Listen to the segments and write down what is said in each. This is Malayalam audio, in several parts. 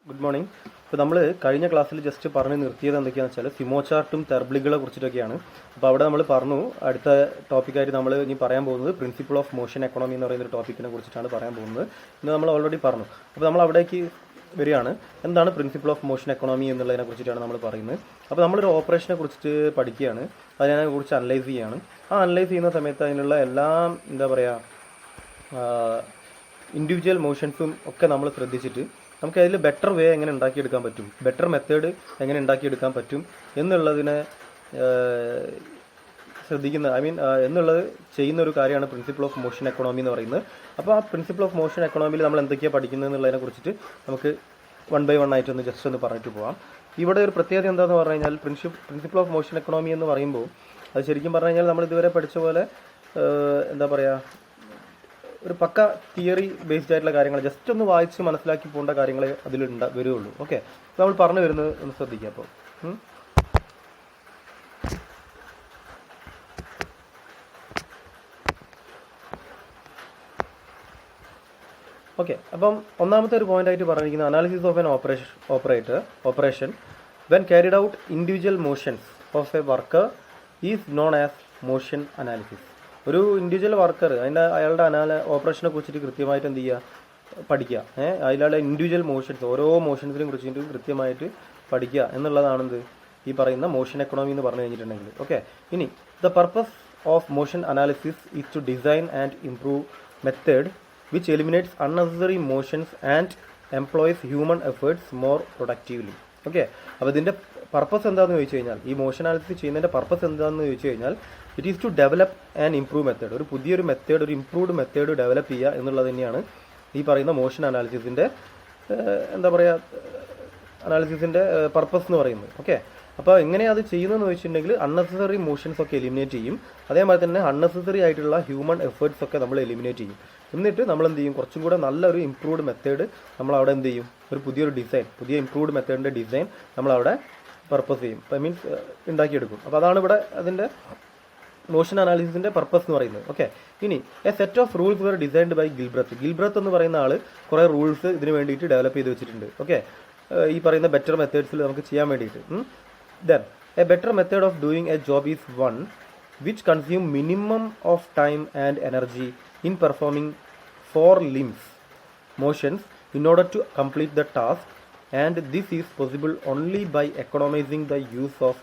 Good morning. ഇപ്പോൾ നമ്മൾ കഴിഞ്ഞ ക്ലാസ്സിൽ ജസ്റ്റ് പറഞ്ഞ് നിർത്തിയത് എന്തൊക്കെയാണെന്ന് വെച്ചാൽ സിമോ ചാർട്ടും തെർബിളുകളെ കുറിച്ചിട്ടൊക്കെയാണ്. അപ്പോൾ അവിടെ നമ്മൾ പറഞ്ഞു അടുത്ത ടോപ്പിക്കായിട്ട് നമ്മൾ ഇനി പറയാൻ പോകുന്നത് പ്രിൻസിപ്പിൾ ഓഫ് മോഷൻ എക്കണോമി എന്ന് പറയുന്ന ഒരു ടോപ്പിക്കിനെ കുറിച്ചിട്ടാണ് പറയാൻ പോകുന്നത്. ഇന്ന് നമ്മൾ ഓൾറെഡി പറഞ്ഞു. അപ്പോൾ നമ്മൾ അവിടേക്ക് വരികയാണ്. എന്താണ് പ്രിൻസിപ്പിൾ ഓഫ് മോഷൻ എക്കണോമി എന്നുള്ളതിനെ കുറിച്ചിട്ടാണ് നമ്മൾ പറയുന്നത്. അപ്പോൾ നമ്മളൊരു ഓപ്പറേഷനെ കുറിച്ചിട്ട് പഠിക്കുകയാണ്, അതിനെ കുറിച്ച് അനലൈസ് ചെയ്യുകയാണ്. ആ അനലൈസ് ചെയ്യുന്ന സമയത്ത് അതിനുള്ള എല്ലാം എന്താ പറയുക ഇൻഡിവിജ്വൽ മോഷൻസും ഒക്കെ നമ്മൾ ശ്രദ്ധിച്ചിട്ട് നമുക്ക് അതിൽ ബെറ്റർ വേ എങ്ങനെ ഉണ്ടാക്കിയെടുക്കാൻ പറ്റും, ബെറ്റർ മെത്തേഡ് എങ്ങനെ ഉണ്ടാക്കിയെടുക്കാൻ പറ്റും എന്നുള്ളതിനെ ശ്രദ്ധിക്കുന്ന എന്നുള്ളത് ചെയ്യുന്ന ഒരു കാര്യമാണ് പ്രിൻസിപ്പിൾ ഓഫ് മോഷൻ എക്കണോമി എന്ന് പറയുന്നത്. അപ്പോൾ ആ പ്രിൻസിപ്പിൾ ഓഫ് മോഷൻ എക്കണോമിയിൽ നമ്മൾ എന്തൊക്കെയാണ് പഠിക്കുന്നത് എന്നുള്ളതിനെ കുറിച്ചിട്ട് നമുക്ക് വൺ ബൈ വൺ ആയിട്ടൊന്ന് ജസ്റ്റ് ഒന്ന് പറഞ്ഞിട്ട് പോകാം. ഇവിടെ ഒരു പ്രത്യേകത എന്താണെന്ന് പറഞ്ഞു കഴിഞ്ഞാൽ പ്രിൻസിപ്പിൾ ഓഫ് മോഷൻ എക്കണോമി എന്ന് പറയുമ്പോൾ അത് ശരിക്കും പറഞ്ഞു കഴിഞ്ഞാൽ നമ്മൾ ഇതുവരെ പഠിച്ച പോലെ എന്താ പറയുക ഒരു പക്ക തിയറി ബേസ്ഡ് ആയിട്ടുള്ള കാര്യങ്ങൾ ജസ്റ്റ് ഒന്ന് വായിച്ച് മനസ്സിലാക്കി പോകേണ്ട കാര്യങ്ങൾ വരുള്ളൂ. ഓക്കെ, നമ്മൾ പറഞ്ഞു വരുന്നത് ഒന്ന് ശ്രദ്ധിക്കുക. അപ്പോൾ ഓക്കെ, അപ്പം ഒന്നാമത്തെ ഒരു പോയിന്റ് ആയിട്ട് പറഞ്ഞിരിക്കുന്നത് analysis of N operation when carried out individual motions of A worker is known as motion analysis. ഒരു ഇൻഡിവിജ്വൽ വർക്കർ അയാളുടെ ഓപ്പറേഷനെ കുറിച്ചിട്ട് കൃത്യമായിട്ട് എന്ത് ചെയ്യുക, പഠിക്കുക. അയാളുടെ ഇൻഡിവിജ്വൽ മോഷൻസ്, ഓരോ മോഷൻസിനെ കുറിച്ചിട്ട് കൃത്യമായിട്ട് പഠിക്കുക എന്നുള്ളതാണെന്ത് ഈ പറയുന്ന മോഷൻ എക്കണോമി എന്ന് പറഞ്ഞു കഴിഞ്ഞിട്ടുണ്ടെങ്കിൽ. ഓക്കെ, ഇനി the purpose of motion analysis is to design and improve method which eliminates unnecessary motions and employs human efforts more productively. Okay, അപ്പോൾ ഇതിൻ്റെ പർപ്പസ് എന്താണെന്ന് ചോദിച്ചു കഴിഞ്ഞാൽ, ഈ മോഷൻ അനാലിസിസ് ചെയ്യുന്നതിൻ്റെ പർപ്പസ് എന്താണെന്ന് ചോദിച്ചു കഴിഞ്ഞാൽ it is to develop and improve method, ഒരു പുതിയൊരു മെത്തേഡ്, ഒരു ഇംപ്രൂവ്ഡ് മെത്തേഡ് ഡെവലപ്പ് ചെയ്യുക എന്നുള്ളത് തന്നെയാണ് ഈ പറയുന്ന മോഷൻ അനാലിസിസിൻ്റെ എന്താ പറയുക അനാലിസിസിൻ്റെ പർപ്പസ് എന്ന് പറയുന്നത്. ഓക്കെ, അപ്പോൾ എങ്ങനെയാണ് അത് ചെയ്യുന്നതെന്ന് ചോദിച്ചിട്ടുണ്ടെങ്കിൽ അൺനെസസറി മോഷൻസ് ഒക്കെ എലിമിനേറ്റ് ചെയ്യും, അതേമാതിരി തന്നെ അൺനെസസറി ആയിട്ടുള്ള ഹ്യൂമൻ എഫേർട്സ് ഒക്കെ നമ്മൾ എലിമിനേറ്റ് ചെയ്യും. എന്നിട്ട് നമ്മൾ എന്ത് ചെയ്യും, കുറച്ചും കൂടെ നല്ലൊരു ഇംപ്രൂവ്ഡ് മെത്തേഡ് നമ്മളവിടെ എന്ത് ചെയ്യും, ഒരു പുതിയ ഇംപ്രൂവ്ഡ് മെത്തേഡിൻ്റെ ഡിസൈൻ നമ്മളവിടെ പർപ്പസ് ചെയ്യും, മീൻസ് ഉണ്ടാക്കിയെടുക്കും. അപ്പോൾ അതാണ് ഇവിടെ അതിൻ്റെ മോഷൻ അനാലിസിസിൻ്റെ പർപ്പസ് എന്ന് പറയുന്നത്. ഓക്കെ, ഇനി a set of rules were designed by Gilbreth എന്ന് പറയുന്ന ആൾ കുറേ റൂൾസ് ഇതിന് വേണ്ടിയിട്ട് ഡെവലപ്പ് ചെയ്ത് വെച്ചിട്ടുണ്ട്. ഓക്കെ, ഈ പറയുന്ന ബെറ്റർ മെത്തേഡ്സിൽ നമുക്ക് ചെയ്യാൻ വേണ്ടിയിട്ട്. Then, a better method of doing a job is one which consumes minimum of time and energy in performing 4 limbs motions in order to complete the task, and this is possible only by economizing the use of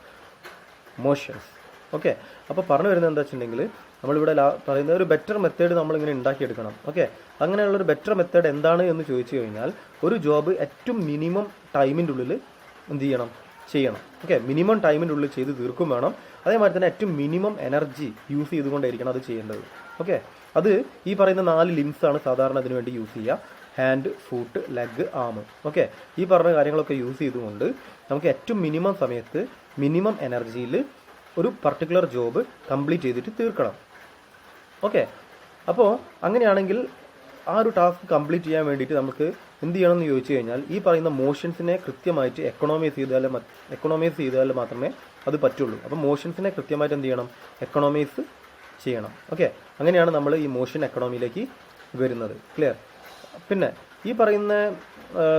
motions. Okay, അപ്പോൾ പറഞ്ഞു വരുന്നത് എന്താ വെച്ചിട്ടുണ്ടെങ്കിൽ നമ്മളിവിടെ പറയുന്ന ഒരു ബെറ്റർ മെത്തേഡ് നമ്മളിങ്ങനെ ഉണ്ടാക്കിയെടുക്കണം. ഓക്കെ, അങ്ങനെയുള്ളൊരു ബെറ്റർ മെത്തേഡ് എന്താണ് എന്ന് ചോദിച്ചു കഴിഞ്ഞാൽ ഒരു ജോബ് ഏറ്റവും മിനിമം ടൈമിൻ്റെ ഉള്ളിൽ എന്ത് ചെയ്യണം. ഓക്കെ, മിനിമം ടൈമിൻ്റെ ഉള്ളിൽ ചെയ്ത് തീർക്കും വേണം. അതേമാതിരി തന്നെ ഏറ്റവും മിനിമം എനർജി യൂസ് ചെയ്തുകൊണ്ടായിരിക്കണം അത് ചെയ്യേണ്ടത്. ഓക്കെ, അത് ഈ പറയുന്ന 4 ലിംസാണ് സാധാരണ അതിന് വേണ്ടി യൂസ് ചെയ്യുക: ഹാൻഡ്, ഫുട്ട്, ലെഗ്, ആം. ഓക്കെ, ഈ പറഞ്ഞ കാര്യങ്ങളൊക്കെ യൂസ് ചെയ്തുകൊണ്ട് നമുക്ക് ഏറ്റവും മിനിമം സമയത്ത് മിനിമം എനർജിയിൽ ഒരു പർട്ടിക്കുലർ ജോബ് കംപ്ലീറ്റ് ചെയ്തിട്ട് തീർക്കണം. ഓക്കെ, അപ്പോൾ അങ്ങനെയാണെങ്കിൽ ആ ഒരു ടാസ്ക് കംപ്ലീറ്റ് ചെയ്യാൻ വേണ്ടിയിട്ട് നമുക്ക് എന്ത് ചെയ്യണമെന്ന് ചോദിച്ചു കഴിഞ്ഞാൽ ഈ പറയുന്ന മോഷൻസിനെ കൃത്യമായിട്ട് എക്കണോമൈസ് ചെയ്താൽ മാത്രമേ അത് പറ്റുള്ളൂ. അപ്പോൾ മോഷൻസിനെ കൃത്യമായിട്ട് എന്ത് ചെയ്യണം, എക്കണോമൈസ് ചെയ്യണം. ഓക്കെ, അങ്ങനെയാണ് നമ്മൾ ഈ മോഷൻ എക്കണോമിയിലേക്ക് വരുന്നത്. ക്ലിയർ? പിന്നെ ഈ പറയുന്ന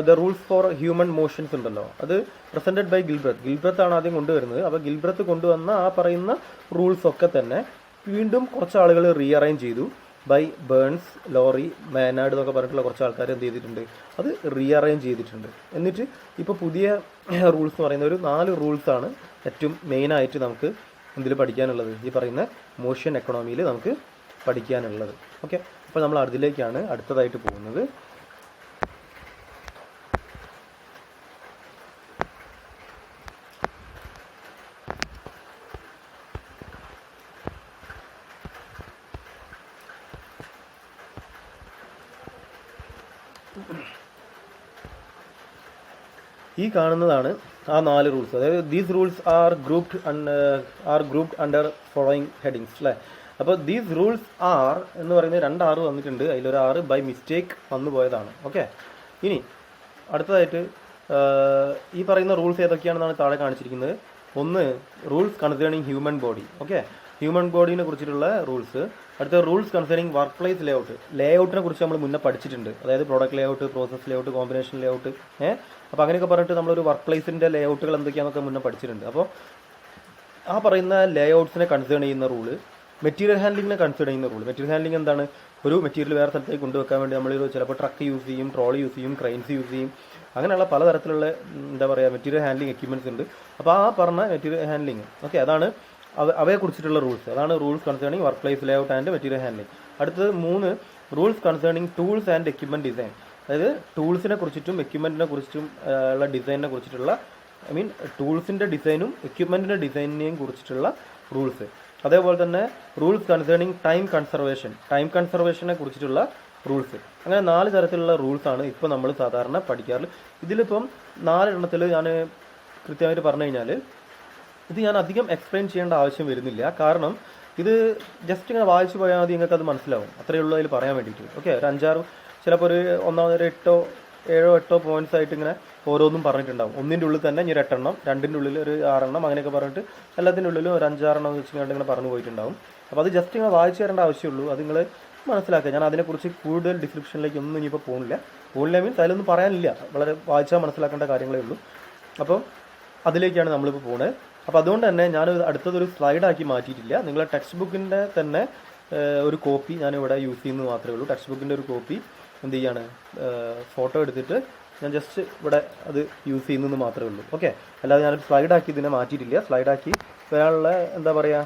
the rules for human motions ഉണ്ടല്ലോ, അത് പ്രസൻറ്റഡ് ബൈ ഗിൽബ്രത്ത് ആണ് ആദ്യം കൊണ്ടുവരുന്നത്. അപ്പോൾ ഗിൽബ്രത്ത് കൊണ്ടുവന്ന ആ പറയുന്ന റൂൾസ് ഒക്കെ തന്നെ വീണ്ടും കുറച്ച് ആളുകൾ റീഅറേഞ്ച് ചെയ്തു. ബൈ ബേൺസ്, ലോറി, മാനാർഡ് എന്നൊക്കെ പറഞ്ഞിട്ടുള്ള കുറച്ച് ആൾക്കാർ എന്ത് ചെയ്തിട്ടുണ്ട്, അത് റീഅറേഞ്ച് ചെയ്തിട്ടുണ്ട്. എന്നിട്ട് ഇപ്പോൾ പുതിയ റൂൾസ് എന്ന് പറയുന്ന ഒരു 4 റൂൾസാണ് ഏറ്റവും മെയിനായിട്ട് നമുക്ക് എന്തിൽ പഠിക്കാനുള്ളത്, ഈ പറയുന്ന മോഷൻ എക്കണോമിയിൽ നമുക്ക് പഠിക്കാനുള്ളത്. ഓക്കെ, അപ്പോൾ നമ്മൾ അതിലേക്കാണ് അടുത്തതായിട്ട് പോകുന്നത്. ഈ കാണുന്നതാണ് ആ 4 റൂൾസ്. അതായത് these rules R grouped under following headings അല്ലേ. അപ്പോൾ ദീസ് റൂൾസ് ആർ എന്ന് പറയുന്നത് 2 R വന്നിട്ടുണ്ട്, അതിലൊരു R ബൈ മിസ്റ്റേക്ക് വന്നു പോയതാണ്. ഓക്കെ, ഇനി അടുത്തതായിട്ട് ഈ പറയുന്ന റൂൾസ് ഏതൊക്കെയാണെന്നാണ് താഴെ കാണിച്ചിരിക്കുന്നത്. ഒന്ന്, rules concerning human body. Okay, human ബോഡീനെ കുറിച്ചിട്ടുള്ള റൂൾസ്. അടുത്ത റൂൾസ് കൺസേണിങ് വർക്ക് പ്ലേസ് ലേഔട്ടിനെ കുറിച്ച് നമ്മൾ മുന്നേ പഠിച്ചിട്ടുണ്ട്. അതായത് product layout, process layout, combination layout. അപ്പോൾ അങ്ങനെയൊക്കെ പറഞ്ഞിട്ട് നമ്മളൊരു വർക്ക് പ്ലേസിൻ്റെ ലേഔട്ടുകൾ എന്തൊക്കെയാണെന്നൊക്കെ മുന്നേ പഠിച്ചിട്ടുണ്ട്. അപ്പോൾ ആ പറയുന്ന ലേഔട്ട്സിനെ കൺസേൺ ചെയ്യുന്ന റൂള്, മെറ്റീരിയൽ ഹാൻഡ്ലിങ്ങിനെ കൺസിഡർ ചെയ്യുന്ന റൂൾ. മെറ്റീരിയൽ ഹാൻഡ്ലിംഗ് എന്താണ്? ഒരു മെറ്റീരിയൽ വേറെ സ്ഥലത്തേക്ക് കൊണ്ടുവെക്കാൻ വേണ്ടി നമ്മൾ ചിലപ്പോൾ ട്രക്ക് യൂസ് ചെയ്യും, ട്രോളി യൂസ് ചെയ്യും, ക്രെയിൻസ് യൂസ് ചെയ്യും. അങ്ങനെയുള്ള പലതരത്തിലുള്ള മെറ്റീരിയൽ ഹാൻഡ്ലിംഗ് എക്യുപ്മെൻറ്റ്സ് ഉണ്ട്. അപ്പോൾ ആ പറഞ്ഞ മെറ്റീരിയൽ ഹാൻഡ്ലിംഗ് അതാണ് അവയെക്കുറിച്ചിട്ടുള്ള റൂൾസ്. അതാണ് rules concerning work place layout and material handling. അടുത്തത് 3 rules concerning tools and equipment design. അതായത് ടൂൾസിനെ കുറിച്ചിട്ടും എക്യുപ്മെൻറ്റിനെ കുറിച്ചിട്ടും ഉള്ള ഡിസൈനിനെ കുറിച്ചിട്ടുള്ള ടൂൾസിൻ്റെ ഡിസൈനും എക്യുപ്മെൻറ്റിൻ്റെ ഡിസൈനിനെയും കുറിച്ചിട്ടുള്ള റൂൾസ്. അതേപോലെ തന്നെ റൂൾസ് കൺസേണിങ് ടൈം കൺസർവേഷനെ കുറിച്ചിട്ടുള്ള റൂൾസ്. അങ്ങനെ 4 തരത്തിലുള്ള റൂൾസാണ് ഇപ്പോൾ നമ്മൾ സാധാരണ പഠിക്കാറുള്ളത്. ഇതിലിപ്പം 4 എണ്ണത്തിൽ ഞാൻ കൃത്യമായിട്ട് പറഞ്ഞു കഴിഞ്ഞാൽ ഇത് ഞാൻ അധികം എക്സ്പ്ലെയിൻ ചെയ്യേണ്ട ആവശ്യം വരുന്നില്ല. കാരണം ഇത് ജസ്റ്റ് ഇങ്ങനെ വായിച്ചു പോയാൽ മതി, നിങ്ങൾക്ക് അത് മനസ്സിലാവും. അത്രയേ ഉള്ളൂ അതിൽ പറയാൻ വേണ്ടിയിട്ട്. ഓക്കെ, ഒരു 5-6 ചിലപ്പോൾ ഒരു 7-8 പോയിന്റ്സ് ആയിട്ട് ഇങ്ങനെ ഓരോന്നും പറഞ്ഞിട്ടുണ്ടാവും. ഒന്നിൻ്റെ ഉള്ളിൽ തന്നെ ഇനി 8 എണ്ണം, 2ൻ്റെ ഉള്ളിൽ ഒരു 6 എണ്ണം, അങ്ങനെയൊക്കെ പറഞ്ഞിട്ട് എല്ലാത്തിൻ്റെ ഉള്ളിലും ഒരു 5-6 എണ്ണം വെച്ചിട്ട് ഇങ്ങനെ പറഞ്ഞു പോയിട്ടുണ്ടാവും. അപ്പോൾ അത് ജസ്റ്റ് ഇങ്ങനെ വായിച്ചു തരേണ്ട ആവശ്യമുള്ളൂ. അത് നിങ്ങൾ മനസ്സിലാക്കുക. ഞാൻ അതിനെക്കുറിച്ച് കൂടുതൽ ഡിസ്ക്രിപ്ഷനിലേക്ക് ഒന്നും ഇനിയിപ്പോൾ പോകുന്നില്ല മീൻസ് അതിലൊന്നും പറയാനില്ല. വളരെ വായിച്ചാൽ മനസ്സിലാക്കേണ്ട കാര്യങ്ങളേ ഉള്ളൂ. അപ്പം അതിലേക്കാണ് നമ്മളിപ്പോൾ പോകുന്നത്. അപ്പോൾ അതുകൊണ്ട് തന്നെ ഞാൻ അടുത്തതൊരു സ്ലൈഡാക്കി മാറ്റിയിട്ടില്ല. നിങ്ങളെ ടെക്സ്റ്റ് ബുക്കിൻ്റെ തന്നെ ഒരു കോപ്പി ഞാനിവിടെ യൂസ് ചെയ്യുന്നത് മാത്രമേ ഉള്ളൂ. ടെക്സ്റ്റ് ബുക്കിൻ്റെ ഒരു കോപ്പി എന്ത് ചെയ്യാണ്, ഫോട്ടോ എടുത്തിട്ട് ഞാൻ ജസ്റ്റ് ഇവിടെ അത് യൂസ് ചെയ്യുന്നത് മാത്രമേ ഉള്ളൂ. ഓക്കെ, അല്ലാതെ ഞാനൊരു സ്ലൈഡാക്കി ഇതിനെ മാറ്റിയിട്ടില്ല. സ്ലൈഡാക്കി വരാനുള്ള എന്താ പറയുക,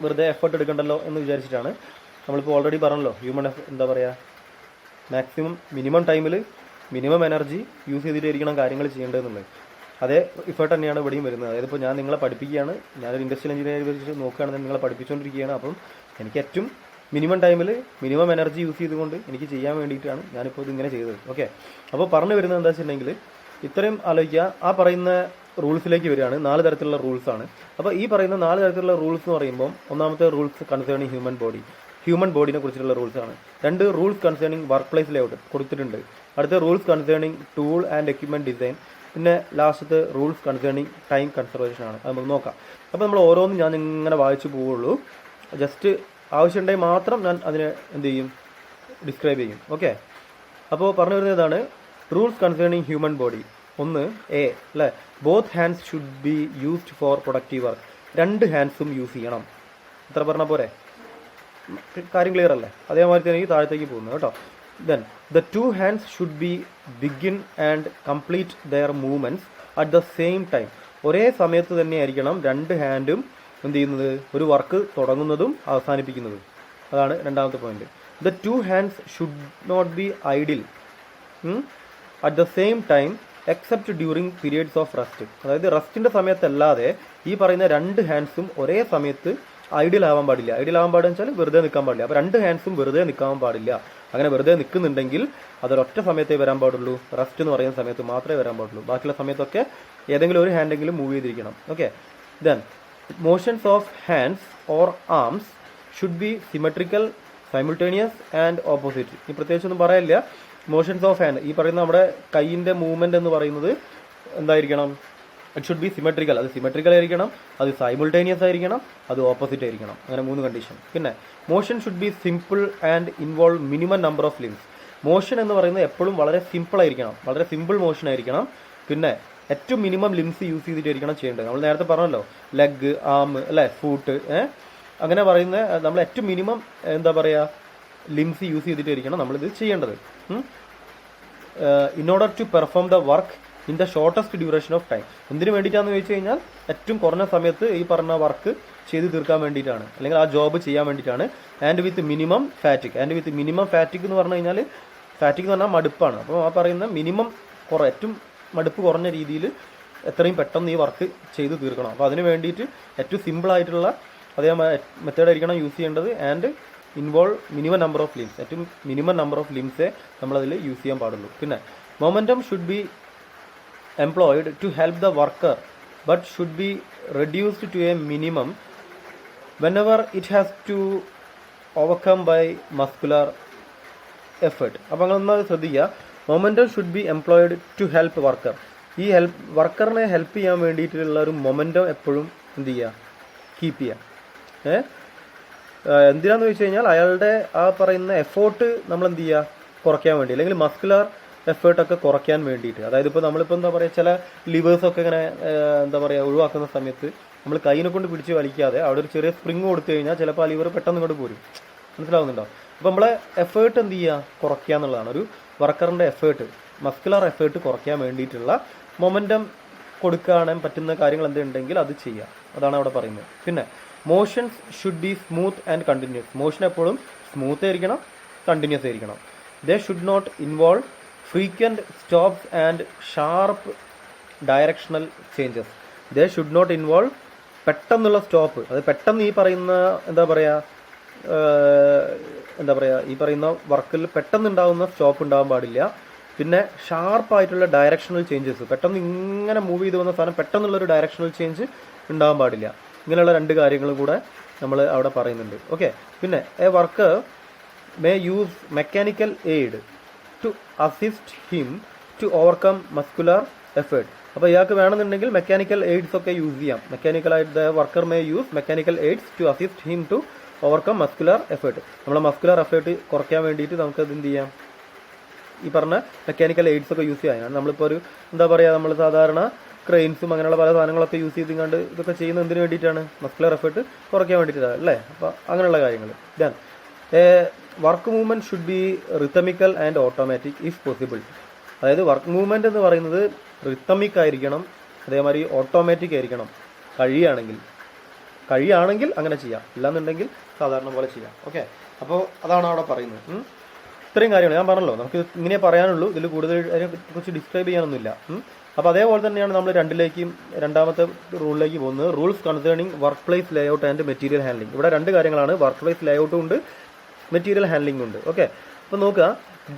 വെറുതെ എഫേർട്ട് എടുക്കണ്ടല്ലോ എന്ന് വിചാരിച്ചിട്ടാണ്. നമ്മളിപ്പോൾ ഓൾറെഡി പറഞ്ഞല്ലോ, എന്താ പറയുക, മിനിമം ടൈമിൽ മിനിമം എനർജി യൂസ് ചെയ്തിട്ടായിരിക്കണം കാര്യങ്ങൾ ചെയ്യേണ്ടതെന്നുള്ളത്. അതേ എഫേർട്ട് തന്നെയാണ് ഇവിടെയും വരുന്നത്. അതായത് ഇപ്പോൾ ഞാൻ നിങ്ങളെ പഠിപ്പിക്കുകയാണ്, ഞാനൊരു ഇൻഡസ്ട്രിയൽ എഞ്ചിനീയറിംഗ് വെച്ച് നോക്കുകയാണെങ്കിൽ നിങ്ങളെ പഠിപ്പിച്ചുകൊണ്ടിരിക്കുകയാണ്. അപ്പം എനിക്ക് ഏറ്റവും മിനിമം ടൈമിൽ മിനിമം എനർജി യൂസ് ചെയ്തുകൊണ്ട് എനിക്ക് ചെയ്യാൻ വേണ്ടിയിട്ടാണ് ഞാനിപ്പോൾ ഇതിങ്ങനെ ചെയ്തത്. ഓക്കെ, അപ്പോൾ പറഞ്ഞു വരുന്നത് എന്താ വെച്ചിട്ടുണ്ടെങ്കിൽ ഇത്രയും ആലോചിക്കുക. ആ പറയുന്ന റൂൾസിലേക്ക് വരികയാണ്. 4 തരത്തിലുള്ള റൂൾസാണ്. അപ്പോൾ ഈ പറയുന്ന 4 തരത്തിലുള്ള റൂൾസ് എന്ന് പറയുമ്പോൾ ഒന്നാമത്തെ റൂൾസ് കൺസേണിങ് ഹ്യൂമൻ ബോഡിനെ കുറിച്ചിട്ടുള്ള റൂൾസാണ്. 2 rules concerning work place layout കൊടുത്തിട്ടുണ്ട്. അടുത്ത rules concerning tool and equipment design. പിന്നെ ലാസ്റ്റത്തെ റൂൾസ് കൺസേണിങ് ടൈം കൺസർവേഷനാണ്. അത് നമുക്ക് നോക്കാം. അപ്പോൾ നമ്മൾ ഓരോന്നും ഞാൻ ഇങ്ങനെ വായിച്ചു പോവുള്ളൂ. ജസ്റ്റ് ആവശ്യമുണ്ടെങ്കിൽ മാത്രം ഞാൻ അതിനെ എന്ത് ചെയ്യും, ഡിസ്ക്രൈബ് ചെയ്യും. ഓക്കെ, അപ്പോൾ പറഞ്ഞു വരുന്നത് ഇതാണ്. Rules concerning human body. 1 അല്ലേ, both hands should be used for productive work. 2 ഹാൻഡ്സും യൂസ് ചെയ്യണം. ഇത്ര പറഞ്ഞാൽ പോരെ? കാര്യം ക്ലിയർ അല്ലേ? അതേമാതിരി തന്നെ എനിക്ക് താഴത്തേക്ക് പോകുന്നു കേട്ടോ. Then the 2 hands should be begin and complete their movements at the same time. ഒരേ സമയത്ത് തന്നെ ആയിരിക്കണം 2 ഹാൻഡും എന്ത് ചെയ്യുന്നത്, ഒരു വർക്ക് തുടങ്ങുന്നതും അവസാനിപ്പിക്കുന്നതും. അതാണ് രണ്ടാമത്തെ point. The 2 hands should not be idle at the same time except during periods of rest. അതായത് റെസ്റ്റിൻ്റെ സമയത്തല്ലാതെ ഈ പറയുന്ന 2 ഹാൻഡ്സും ഒരേ സമയത്ത് ഐഡിയൽ ആവാൻ പാടില്ല. ഐഡിയൽ ആവാൻ പാടില്ല വെച്ചാൽ വെറുതെ നിൽക്കാൻ പാടില്ല. അപ്പോൾ 2 ഹാൻഡ്സും വെറുതെ നിൽക്കാൻ പാടില്ല. അങ്ങനെ വെറുതെ നിൽക്കുന്നുണ്ടെങ്കിൽ അതൊരൊറ്റ സമയത്തേ വരാൻ പാടുള്ളൂ. റെസ്റ്റ് എന്ന് പറയുന്ന സമയത്ത് മാത്രമേ വരാൻ പാടുള്ളൂ. ബാക്കിയുള്ള സമയത്തൊക്കെ ഏതെങ്കിലും ഒരു ഹാൻഡെങ്കിലും മൂവ് ചെയ്തിരിക്കണം. Okay, then motions of hands or arms should be symmetrical, simultaneous and opposite. ഈ പ്രത്യേകിച്ചൊന്നും പറയില്ല. മോഷൻസ് ഓഫ് ഹാൻഡ്, ഈ പറയുന്ന നമ്മുടെ കൈയിൻ്റെ മൂവ്മെൻറ്റ് എന്ന് പറയുന്നത് എന്തായിരിക്കണം? It should be symmetrical. അത് സിമെട്രിക്കൽ ആയിരിക്കണം, അത് സൈമിൾട്ടേനിയസ് ആയിരിക്കണം, അത് ഓപ്പോസിറ്റ് ആയിരിക്കണം. അങ്ങനെ 3 കണ്ടീഷൻ. പിന്നെ motion should be simple and involve minimum number of limbs. Motion എന്ന് പറയുന്നത് എപ്പോഴും വളരെ സിമ്പിൾ ആയിരിക്കണം, വളരെ സിമ്പിൾ മോഷൻ ആയിരിക്കണം. പിന്നെ ഏറ്റവും മിനിമം ലിംസ് യൂസ് ചെയ്തിട്ടായിരിക്കണം ചെയ്യേണ്ടത്. നമ്മൾ നേരത്തെ പറഞ്ഞല്ലോ, ലെഗ്, ആം അല്ലേ, ഫൂട്ട്, അങ്ങനെ പറയുന്ന നമ്മൾ ഏറ്റവും മിനിമം എന്താ പറയുക, ലിംസ് യൂസ് ചെയ്തിട്ടായിരിക്കണം നമ്മളിത് ചെയ്യേണ്ടത്. In order to perform the work in the shortest duration of time. എന്തിനു വേണ്ടിയിട്ടാണെന്ന് ചോദിച്ചു കഴിഞ്ഞാൽ ഏറ്റവും കുറഞ്ഞ സമയത്ത് ഈ പറഞ്ഞ വർക്ക് ചെയ്ത് തീർക്കാൻ വേണ്ടിയിട്ടാണ്, അല്ലെങ്കിൽ ആ ജോബ് ചെയ്യാൻ വേണ്ടിയിട്ടാണ്. And with minimum ഫാറ്റിക്. എന്ന് പറഞ്ഞു കഴിഞ്ഞാൽ ഫാറ്റിക് എന്ന് പറഞ്ഞാൽ മടുപ്പാണ്. അപ്പോൾ ആ പറയുന്ന മിനിമം ഏറ്റവും മടുപ്പ് കുറഞ്ഞ രീതിയിൽ എത്രയും പെട്ടെന്ന് ഈ വർക്ക് ചെയ്ത് തീർക്കണം. അപ്പോൾ അതിന് വേണ്ടിയിട്ട് ഏറ്റവും സിമ്പിളായിട്ടുള്ള അതേ മെത്തേഡായിരിക്കണം യൂസ് ചെയ്യേണ്ടത്. And involve minimum number of limbs. ഏറ്റവും മിനിമം നമ്പർ ഓഫ് ലിംസേ നമ്മളതിൽ യൂസ് ചെയ്യാൻ പാടുള്ളൂ. പിന്നെ momentum should B employed to help the worker but should be reduced to a minimum whenever it has to overcome by muscular effort. അപ്പോൾ നിങ്ങളൊന്നത് ശ്രദ്ധിക്കുക. Momentum should be employed to help worker. ഈ വർക്കറിനെ ഹെൽപ്പ് ചെയ്യാൻ വേണ്ടിയിട്ടുള്ള ഒരു മൊമെൻറ്റം എപ്പോഴും എന്ത് ചെയ്യുക, കീപ്പ് ചെയ്യാം. എന്തിനാന്ന് വെച്ച് കഴിഞ്ഞാൽ അയാളുടെ ആ പറയുന്ന എഫേർട്ട് നമ്മൾ എന്ത് ചെയ്യുക, കുറയ്ക്കാൻ വേണ്ടി, അല്ലെങ്കിൽ മസ്കുലർ എഫേർട്ടൊക്കെ കുറയ്ക്കാൻ വേണ്ടിയിട്ട്. അതായത് ഇപ്പോൾ നമ്മളിപ്പോൾ എന്താ പറയുക, ചില ലിവേഴ്സൊക്കെ ഇങ്ങനെ എന്താ പറയുക ഒഴിവാക്കുന്ന സമയത്ത് നമ്മൾ കൈയിനെ കൊണ്ട് പിടിച്ച് വലിക്കാതെ അവിടെ ഒരു ചെറിയ സ്പ്രിങ് കൊടുത്തു കഴിഞ്ഞാൽ ചിലപ്പോൾ ആ ലിവർ പെട്ടെന്ന് ഇങ്ങോട്ട് പോരും. മനസ്സിലാവുന്നുണ്ടോ? അപ്പോൾ നമ്മളെ എഫേർട്ട് എന്ത് ചെയ്യുക, കുറയ്ക്കുക എന്നുള്ളതാണ്. ഒരു വർക്കറിൻ്റെ എഫേർട്ട്, മസ്കുലർ എഫേർട്ട് കുറയ്ക്കാൻ വേണ്ടിയിട്ടുള്ള മൊമെൻറ്റം കൊടുക്കാൻ പറ്റുന്ന കാര്യങ്ങൾ എന്തുണ്ടെങ്കിൽ അത് ചെയ്യുക. അതാണ് അവിടെ പറയുന്നത്. പിന്നെ motions should be smooth and continuous. Motion എപ്പോഴും സ്മൂത്ത് ആയിരിക്കണം, കണ്ടിന്യൂസ് ആയിരിക്കണം. They should not involve frequent stops and sharp directional changes. They should not involve പെട്ടെന്നുള്ള സ്റ്റോപ്പ്. അത് പെട്ടെന്ന് ഈ പറയുന്ന എന്താ പറയുക ഈ പറയുന്ന വർക്കിൽ പെട്ടെന്ന് ഉണ്ടാകുന്ന സ്റ്റോപ്പ് ഉണ്ടാകാൻ പാടില്ല. പിന്നെ ഷാർപ്പായിട്ടുള്ള ഡയറക്ഷണൽ ചേഞ്ചസ്, പെട്ടെന്ന് ഇങ്ങനെ മൂവ് ചെയ്ത് വന്ന സാധനം പെട്ടെന്നുള്ളൊരു ഡയറക്ഷണൽ ചേഞ്ച് ഉണ്ടാകാൻ പാടില്ല. ഇങ്ങനെയുള്ള രണ്ട് കാര്യങ്ങളും കൂടെ നമ്മൾ അവിടെ പറയുന്നുണ്ട്. ഓക്കെ. പിന്നെ a worker may use mechanical aid to assist him to overcome muscular effort. അപ്പോൾ ഇയാൾക്ക് വേണമെന്നുണ്ടെങ്കിൽ മെക്കാനിക്കൽ എയ്ഡ്സ് ഒക്കെ യൂസ് ചെയ്യാം. മെക്കാനിക്കലായിട്ട് worker may use mechanical aids to assist him to overcome muscular effort. നമ്മളെ മസ്കുലർ എഫേർട്ട് കുറയ്ക്കാൻ വേണ്ടിയിട്ട് നമുക്ക് അത് എന്ത് ചെയ്യാം, ഈ പറഞ്ഞ മെക്കാനിക്കൽ എയ്ഡ്സ് ഒക്കെ യൂസ് ചെയ്യാനാണ്. നമ്മളിപ്പോൾ ഒരു എന്താ പറയുക, നമ്മൾ സാധാരണ ക്രെയിൻസും അങ്ങനെയുള്ള പല സാധനങ്ങളൊക്കെ യൂസ് ചെയ്തുകൊണ്ട് ഇതൊക്കെ ചെയ്യുന്നത് എന്തിനു വേണ്ടിയിട്ടാണ്, മസ്കുലർ എഫേർട്ട് കുറയ്ക്കാൻ വേണ്ടിയിട്ടാണ് അല്ലേ. അപ്പോൾ അങ്ങനെയുള്ള കാര്യങ്ങൾ. Then work movement should be rhythmical and automatic if possible. അതായത് വർക്ക് മൂവ്മെൻറ്റ് എന്ന് പറയുന്നത് റിത്തമിക് ആയിരിക്കണം, അതേമാതിരി ഓട്ടോമാറ്റിക് ആയിരിക്കണം. കഴിയുകയാണെങ്കിൽ അങ്ങനെ ചെയ്യാം, ഇല്ലാന്നുണ്ടെങ്കിൽ സാധാരണ പോലെ ചെയ്യാം. ഓക്കെ. അപ്പോൾ അതാണ് അവിടെ പറയുന്നത്. ഇത്രയും കാര്യങ്ങൾ ഞാൻ പറഞ്ഞല്ലോ, നമുക്ക് ഇങ്ങനെ പറയാനുള്ളൂ, ഇതിൽ കൂടുതൽ അതിനെക്കുറിച്ച് ഡിസ്ക്രൈബ് ചെയ്യാനൊന്നുമില്ല. അപ്പോൾ അതേപോലെ തന്നെയാണ് നമ്മൾ രണ്ടാമത്തെ റൂളിലേക്ക് പോകുന്നത്. Rules concerning work place layout and material handling. ഇവിടെ രണ്ട് കാര്യങ്ങളാണ്, വർക്ക് പ്ലേസ് ലേഔട്ടും ഉണ്ട്, മെറ്റീരിയൽ ഹാൻഡ്ലിംഗും ഉണ്ട്. ഓക്കെ. അപ്പോൾ നോക്കുക,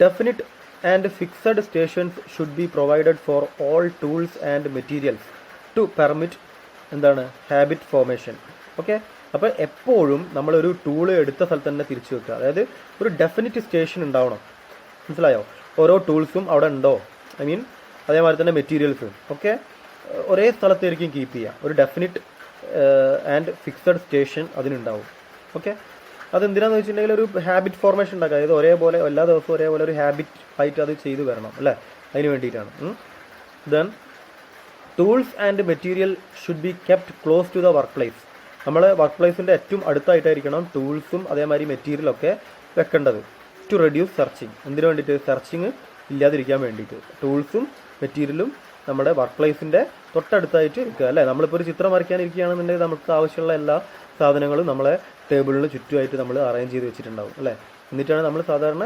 definite and fixed stations should be provided for all tools and materials to permit habit formation. Okay. അപ്പോൾ എപ്പോഴും നമ്മളൊരു ടൂള് എടുത്ത സ്ഥലത്ത് തന്നെ തിരിച്ചു വെക്കുക. അതായത് ഒരു ഡെഫിനിറ്റ് സ്റ്റേഷൻ ഉണ്ടാവണം. മനസ്സിലായോ? ഓരോ ടൂൾസും അവിടെ ഉണ്ടോ, അതേമാതിരി തന്നെ മെറ്റീരിയൽസും ഒക്കെ ഒരേ സ്ഥലത്തായിരിക്കും കീപ്പ് ചെയ്യുക. ഒരു ഡെഫിനിറ്റ് ആൻഡ് ഫിക്സഡ് സ്റ്റേഷൻ അതിനുണ്ടാവും. ഓക്കെ. അതെന്തിനാന്ന് വെച്ചിട്ടുണ്ടെങ്കിൽ ഒരു ഹാബിറ്റ് ഫോർമേഷൻ ഉണ്ടാക്കുക. അതായത് ഒരേപോലെ എല്ലാ ദിവസവും ഒരേപോലെ ഒരു ഹാബിറ്റ് ആയിട്ട് അത് ചെയ്തു വരണം അല്ലേ, അതിന് വേണ്ടിയിട്ടാണ്. Then tools and material should be kept close to the work place. നമ്മൾ വർക്ക് പ്ലേസിൻ്റെ ഏറ്റവും അടുത്തായിട്ടായിരിക്കണം ടൂൾസും അതേമാതിരി മെറ്റീരിയലൊക്കെ വെക്കേണ്ടത്. To reduce searching. എന്തിനു വേണ്ടിയിട്ട്? സെർച്ചിങ് ഇല്ലാതിരിക്കാൻ വേണ്ടിയിട്ട് ടൂൾസും മെറ്റീരിയലും നമ്മുടെ വർക്ക് പ്ലേസിൻ്റെ തൊട്ടടുത്തായിട്ട് ഇരിക്കുക അല്ലേ. നമ്മളിപ്പോൾ ഒരു ചിത്രം വരയ്ക്കാനിരിക്കുകയാണെന്നുണ്ടെങ്കിൽ നമുക്ക് ആവശ്യമുള്ള എല്ലാ സാധനങ്ങളും നമ്മളെ ടേബിളിന് ചുറ്റുമായിട്ട് നമ്മൾ അറേഞ്ച് ചെയ്ത് വെച്ചിട്ടുണ്ടാവും അല്ലേ. എന്നിട്ടാണ് നമ്മൾ സാധാരണ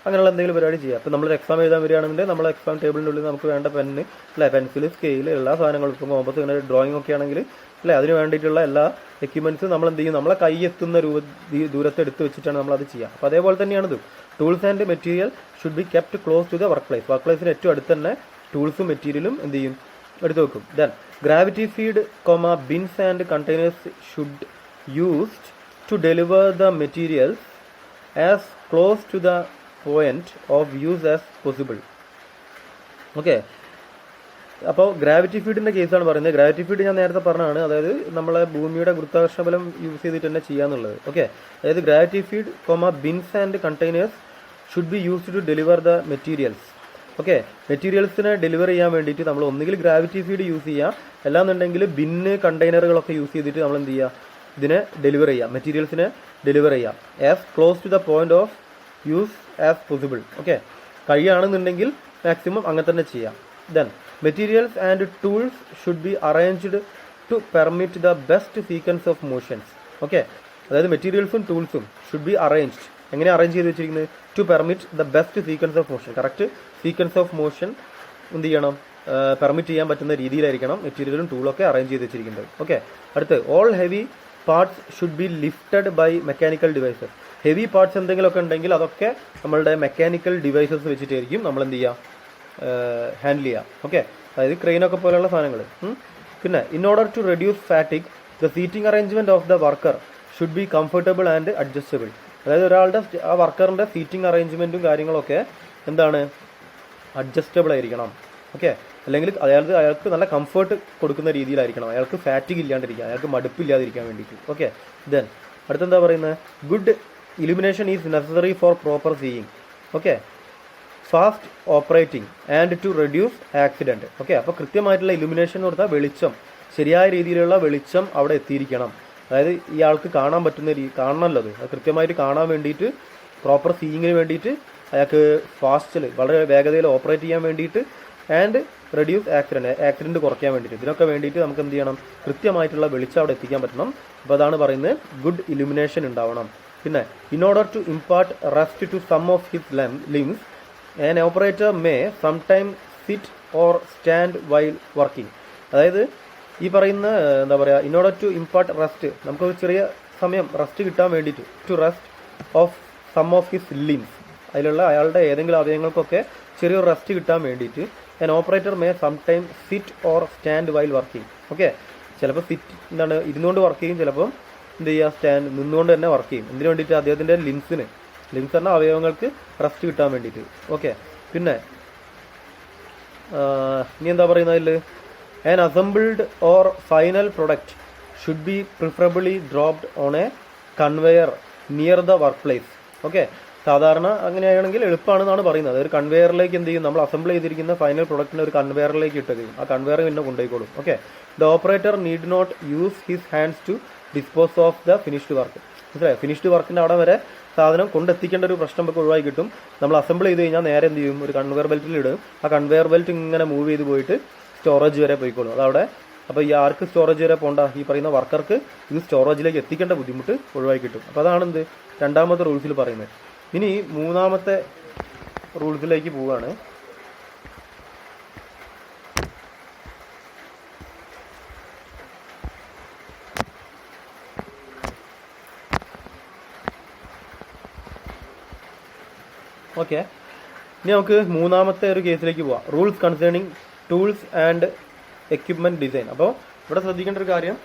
അങ്ങനെയുള്ള എന്തെങ്കിലും പരിപാടി ചെയ്യുക. അപ്പോൾ നമ്മളൊരു എക്സാം എഴുതാൻ വരികയാണെന്നുണ്ടെങ്കിൽ നമ്മൾ എക്സാം ടേബിളിൻ്റെ ഉള്ളിൽ നമുക്ക് വേണ്ട പെന്ന് അല്ലേ, പെൻസിൽ, സ്കെയിൽ, എല്ലാ സാധനങ്ങളും. ഇപ്പോൾ കോമ്പസ് ഇങ്ങനെ ഡ്രോയിങ് ഒക്കെ ആണെങ്കിൽ അല്ലേ, അതിന് വേണ്ടിയിട്ടുള്ള എല്ലാ എക്യുപ്മെൻറ്റ്സും നമ്മൾ എന്ത് ചെയ്യും, നമ്മളെ കൈയെത്തുന്ന ദൂരത്ത് എടുത്ത് വെച്ചിട്ടാണ് നമ്മളത് ചെയ്യുക. അപ്പോൾ അതേപോലെ തന്നെയാണിത്. Tools and material should be kept close to the work place. Work പ്ലേസിന് ഏറ്റവും അടുത്ത് തന്നെ ടൂൾസും മെറ്റീരിയലും എന്ത് ചെയ്യും, എടുത്ത് വെക്കും. Then gravity feed bins and containers should used to deliver the materials as close to the point of use as possible. Okay. അപ്പോൾ ഗ്രാവിറ്റി ഫീഡിൻ്റെ കേസാണ് പറയുന്നത്. ഗ്രാവിറ്റി ഫീഡ് ഞാൻ നേരത്തെ പറഞ്ഞതാണ്, അതായത് നമ്മളെ ഭൂമിയുടെ ഗുരുത്വാകർഷണ ബലം യൂസ് ചെയ്തിട്ട് തന്നെ ചെയ്യാന്നുള്ളത്. ഓക്കെ. അതായത് gravity feed bins and containers should be used to deliver the materials. Okay. മെറ്റീരിയൽസിനെ ഡെലിവർ ചെയ്യാൻ വേണ്ടിയിട്ട് നമ്മൾ ഒന്നുകിൽ ഗ്രാവിറ്റി ഫീഡ് യൂസ് ചെയ്യുക, അല്ലാന്നുണ്ടെങ്കിൽ ബിന്ന് കണ്ടെയ്നറുകളൊക്കെ യൂസ് ചെയ്തിട്ട് നമ്മൾ എന്ത് ചെയ്യുക, ഇതിനെ ഡെലിവർ ചെയ്യാം, മെറ്റീരിയൽസിനെ ഡെലിവർ ചെയ്യാം as close to the point of use as possible. Okay. കഴിയുകയാണെന്നുണ്ടെങ്കിൽ മാക്സിമം അങ്ങനെ തന്നെ ചെയ്യാം. Then materials and tools should be arranged to permit the best sequence of motions. Okay. അതായത് മെറ്റീരിയൽസും ടൂൾസും ഷുഡ് ബി അറേഞ്ച്ഡ്. എങ്ങനെ അറേഞ്ച് ചെയ്ത് വെച്ചിരിക്കുന്നത്? To permit the best sequence of motion. Correct sequence of motion എന്ത് ചെയ്യണം, പെർമിറ്റ് ചെയ്യാൻ പറ്റുന്ന രീതിയിലായിരിക്കണം മെറ്റീരിയലും ടൂളൊക്കെ അറേഞ്ച് ചെയ്ത് വെച്ചിരിക്കുന്നത്. ഓക്കെ. അടുത്ത് all heavy parts should be lifted by mechanical devices. Heavy parts എന്തെങ്കിലുമൊക്കെ ഉണ്ടെങ്കിൽ അതൊക്കെ നമ്മളുടെ മെക്കാനിക്കൽ ഡിവൈസസ് വെച്ചിട്ടായിരിക്കും നമ്മൾ എന്ത് ചെയ്യുക, ഹാൻഡിൽ ചെയ്യുക. ഓക്കെ. അതായത് ക്രെയിനൊക്കെ പോലെയുള്ള സാധനങ്ങൾ. പിന്നെ in order to reduce fatigue the seating arrangement of the worker should be comfortable and adjustable. അതായത് ഒരാളുടെ വർക്കറിൻ്റെ സീറ്റിംഗ് അറേഞ്ച്മെൻറ്റും കാര്യങ്ങളൊക്കെ എന്താണ്, അഡ്ജസ്റ്റബിൾ ആയിരിക്കണം. ഓക്കെ. അല്ലെങ്കിൽ അയാൾക്ക് നല്ല കംഫർട്ട് കൊടുക്കുന്ന രീതിയിലായിരിക്കണം, അയാൾക്ക് ഫാറ്റിഗ് ഇല്ലാണ്ടിരിക്കുക, അയാൾക്ക് മടുപ്പില്ലാതിരിക്കാൻ വേണ്ടിയിട്ട്. ഓക്കെ. ദെൻ അടുത്തെന്താ പറയുന്നത്, good illumination is necessary for proper seeing. Okay. Fast operating and to reduce accident. Okay. അപ്പോൾ കൃത്യമായിട്ടുള്ള ഇലുമിനേഷൻ എന്ന് പറഞ്ഞാൽ വെളിച്ചം, ശരിയായ രീതിയിലുള്ള വെളിച്ചം അവിടെ എത്തിയിരിക്കണം. അതായത് ഇയാൾക്ക് കാണാൻ പറ്റുന്ന കാണണമല്ലോ, അത് കൃത്യമായിട്ട് കാണാൻ വേണ്ടിയിട്ട്, പ്രോപ്പർ സീയിങ്ങിന് വേണ്ടിയിട്ട്, അയാൾക്ക് ഫാസ്റ്റിൽ വളരെ വേഗതയിൽ ഓപ്പറേറ്റ് ചെയ്യാൻ വേണ്ടിയിട്ട്, ആൻഡ് റെഡ്യൂസ് ആക്സിഡൻറ്റ് കുറയ്ക്കാൻ വേണ്ടിയിട്ട്, ഇതിനൊക്കെ വേണ്ടിയിട്ട് നമുക്ക് എന്ത് ചെയ്യണം, കൃത്യമായിട്ടുള്ള വെളിച്ചം അവിടെ എത്തിക്കാൻ പറ്റണം. അപ്പോൾ അതാണ് പറയുന്നത് ഗുഡ് ഇലുമിനേഷൻ ഉണ്ടാവണം. പിന്നെ in order to impart rest to some of his limbs an operator may sometime sit or stand while working. അതായത് ഈ പറയുന്ന എന്താ പറയുക, in order to impart rest, നമുക്കൊരു ചെറിയ സമയം റെസ്റ്റ് കിട്ടാൻ വേണ്ടിയിട്ട്, to rest of some of his limbs, അതിലുള്ള അയാളുടെ ഏതെങ്കിലും അവയവങ്ങൾക്കൊക്കെ ചെറിയൊരു റെസ്റ്റ് കിട്ടാൻ വേണ്ടിയിട്ട്, an operator may sometime sit or stand while working. Okay. ചിലപ്പോൾ എന്താണ് ഇരുന്നുകൊണ്ട് വർക്ക് ചെയ്യും, ചിലപ്പം എന്ത് ചെയ്യുക, നിന്നുകൊണ്ട് തന്നെ വർക്ക് ചെയ്യും. എന്തിനു വേണ്ടിയിട്ട്, അദ്ദേഹത്തിൻ്റെ ലിംസ് പറഞ്ഞാൽ അവയവങ്ങൾക്ക് റെസ്റ്റ് കിട്ടാൻ വേണ്ടിയിട്ട്. ഓക്കെ. പിന്നെ ഇനി എന്താ പറയുന്നതിൽ, an assembled or final product should be preferably dropped on A conveyor near the work place. Okay. സാധാരണ അങ്ങനെയാണെങ്കിൽ എളുപ്പമാണെന്നാണ് പറയുന്നത്. ഒരു കൺവെയറിലേക്ക് എന്ത് ചെയ്യും, നമ്മൾ അസംബിൾ ചെയ്തിരിക്കുന്ന ഫൈനൽ പ്രൊഡക്റ്റിനെ ഒരു കൺവെയറിലേക്ക് ഇട്ടത്, ആ കൺവെയർ പിന്നെ കൊണ്ടുപോയിക്കോളും. Okay. The operator need not use his hands to dispose of the finished work. മനസ്സിലായി? ഫിനിഷ്ഡ് വർക്കിൻ്റെ അവിടെ വരെ സാധനം കൊണ്ടെത്തിക്കേണ്ട ഒരു പ്രശ്നം നമുക്ക് ഒഴിവായി കിട്ടും. നമ്മൾ അസംബിൾ ചെയ്ത് കഴിഞ്ഞാൽ നേരെ എന്ത് ചെയ്യും, ഒരു കൺവെയർ ബെൽറ്റിൽ ഇടും. ആ കൺവെയർ ബെൽറ്റ് ഇങ്ങനെ മൂവ് ചെയ്ത് പോയിട്ട് സ്റ്റോറേജ് വരെ പോയിക്കോളും. അതവിടെ അപ്പോൾ ഈ ആർക്ക് സ്റ്റോറേജ് വരെ പോകണ്ട, ഈ പറയുന്ന വർക്കർക്ക് ഇത് സ്റ്റോറേജിലേക്ക് എത്തിക്കേണ്ട ബുദ്ധിമുട്ട് ഒഴിവായി കിട്ടും. അപ്പോൾ അതാണ് എന്ത് രണ്ടാമത്തെ റൂൾസിൽ പറയുന്നത്. ഇനി മൂന്നാമത്തെ റൂൾസിലേക്ക് പോവുകയാണ്. ഓക്കെ. ഇനി നമുക്ക് മൂന്നാമത്തെ ഒരു കേസിലേക്ക് പോവാം. Rules concerning tools and equipment design. അപ്പോൾ ഇവിടെ ശ്രദ്ധിക്കേണ്ട ഒരു കാര്യം,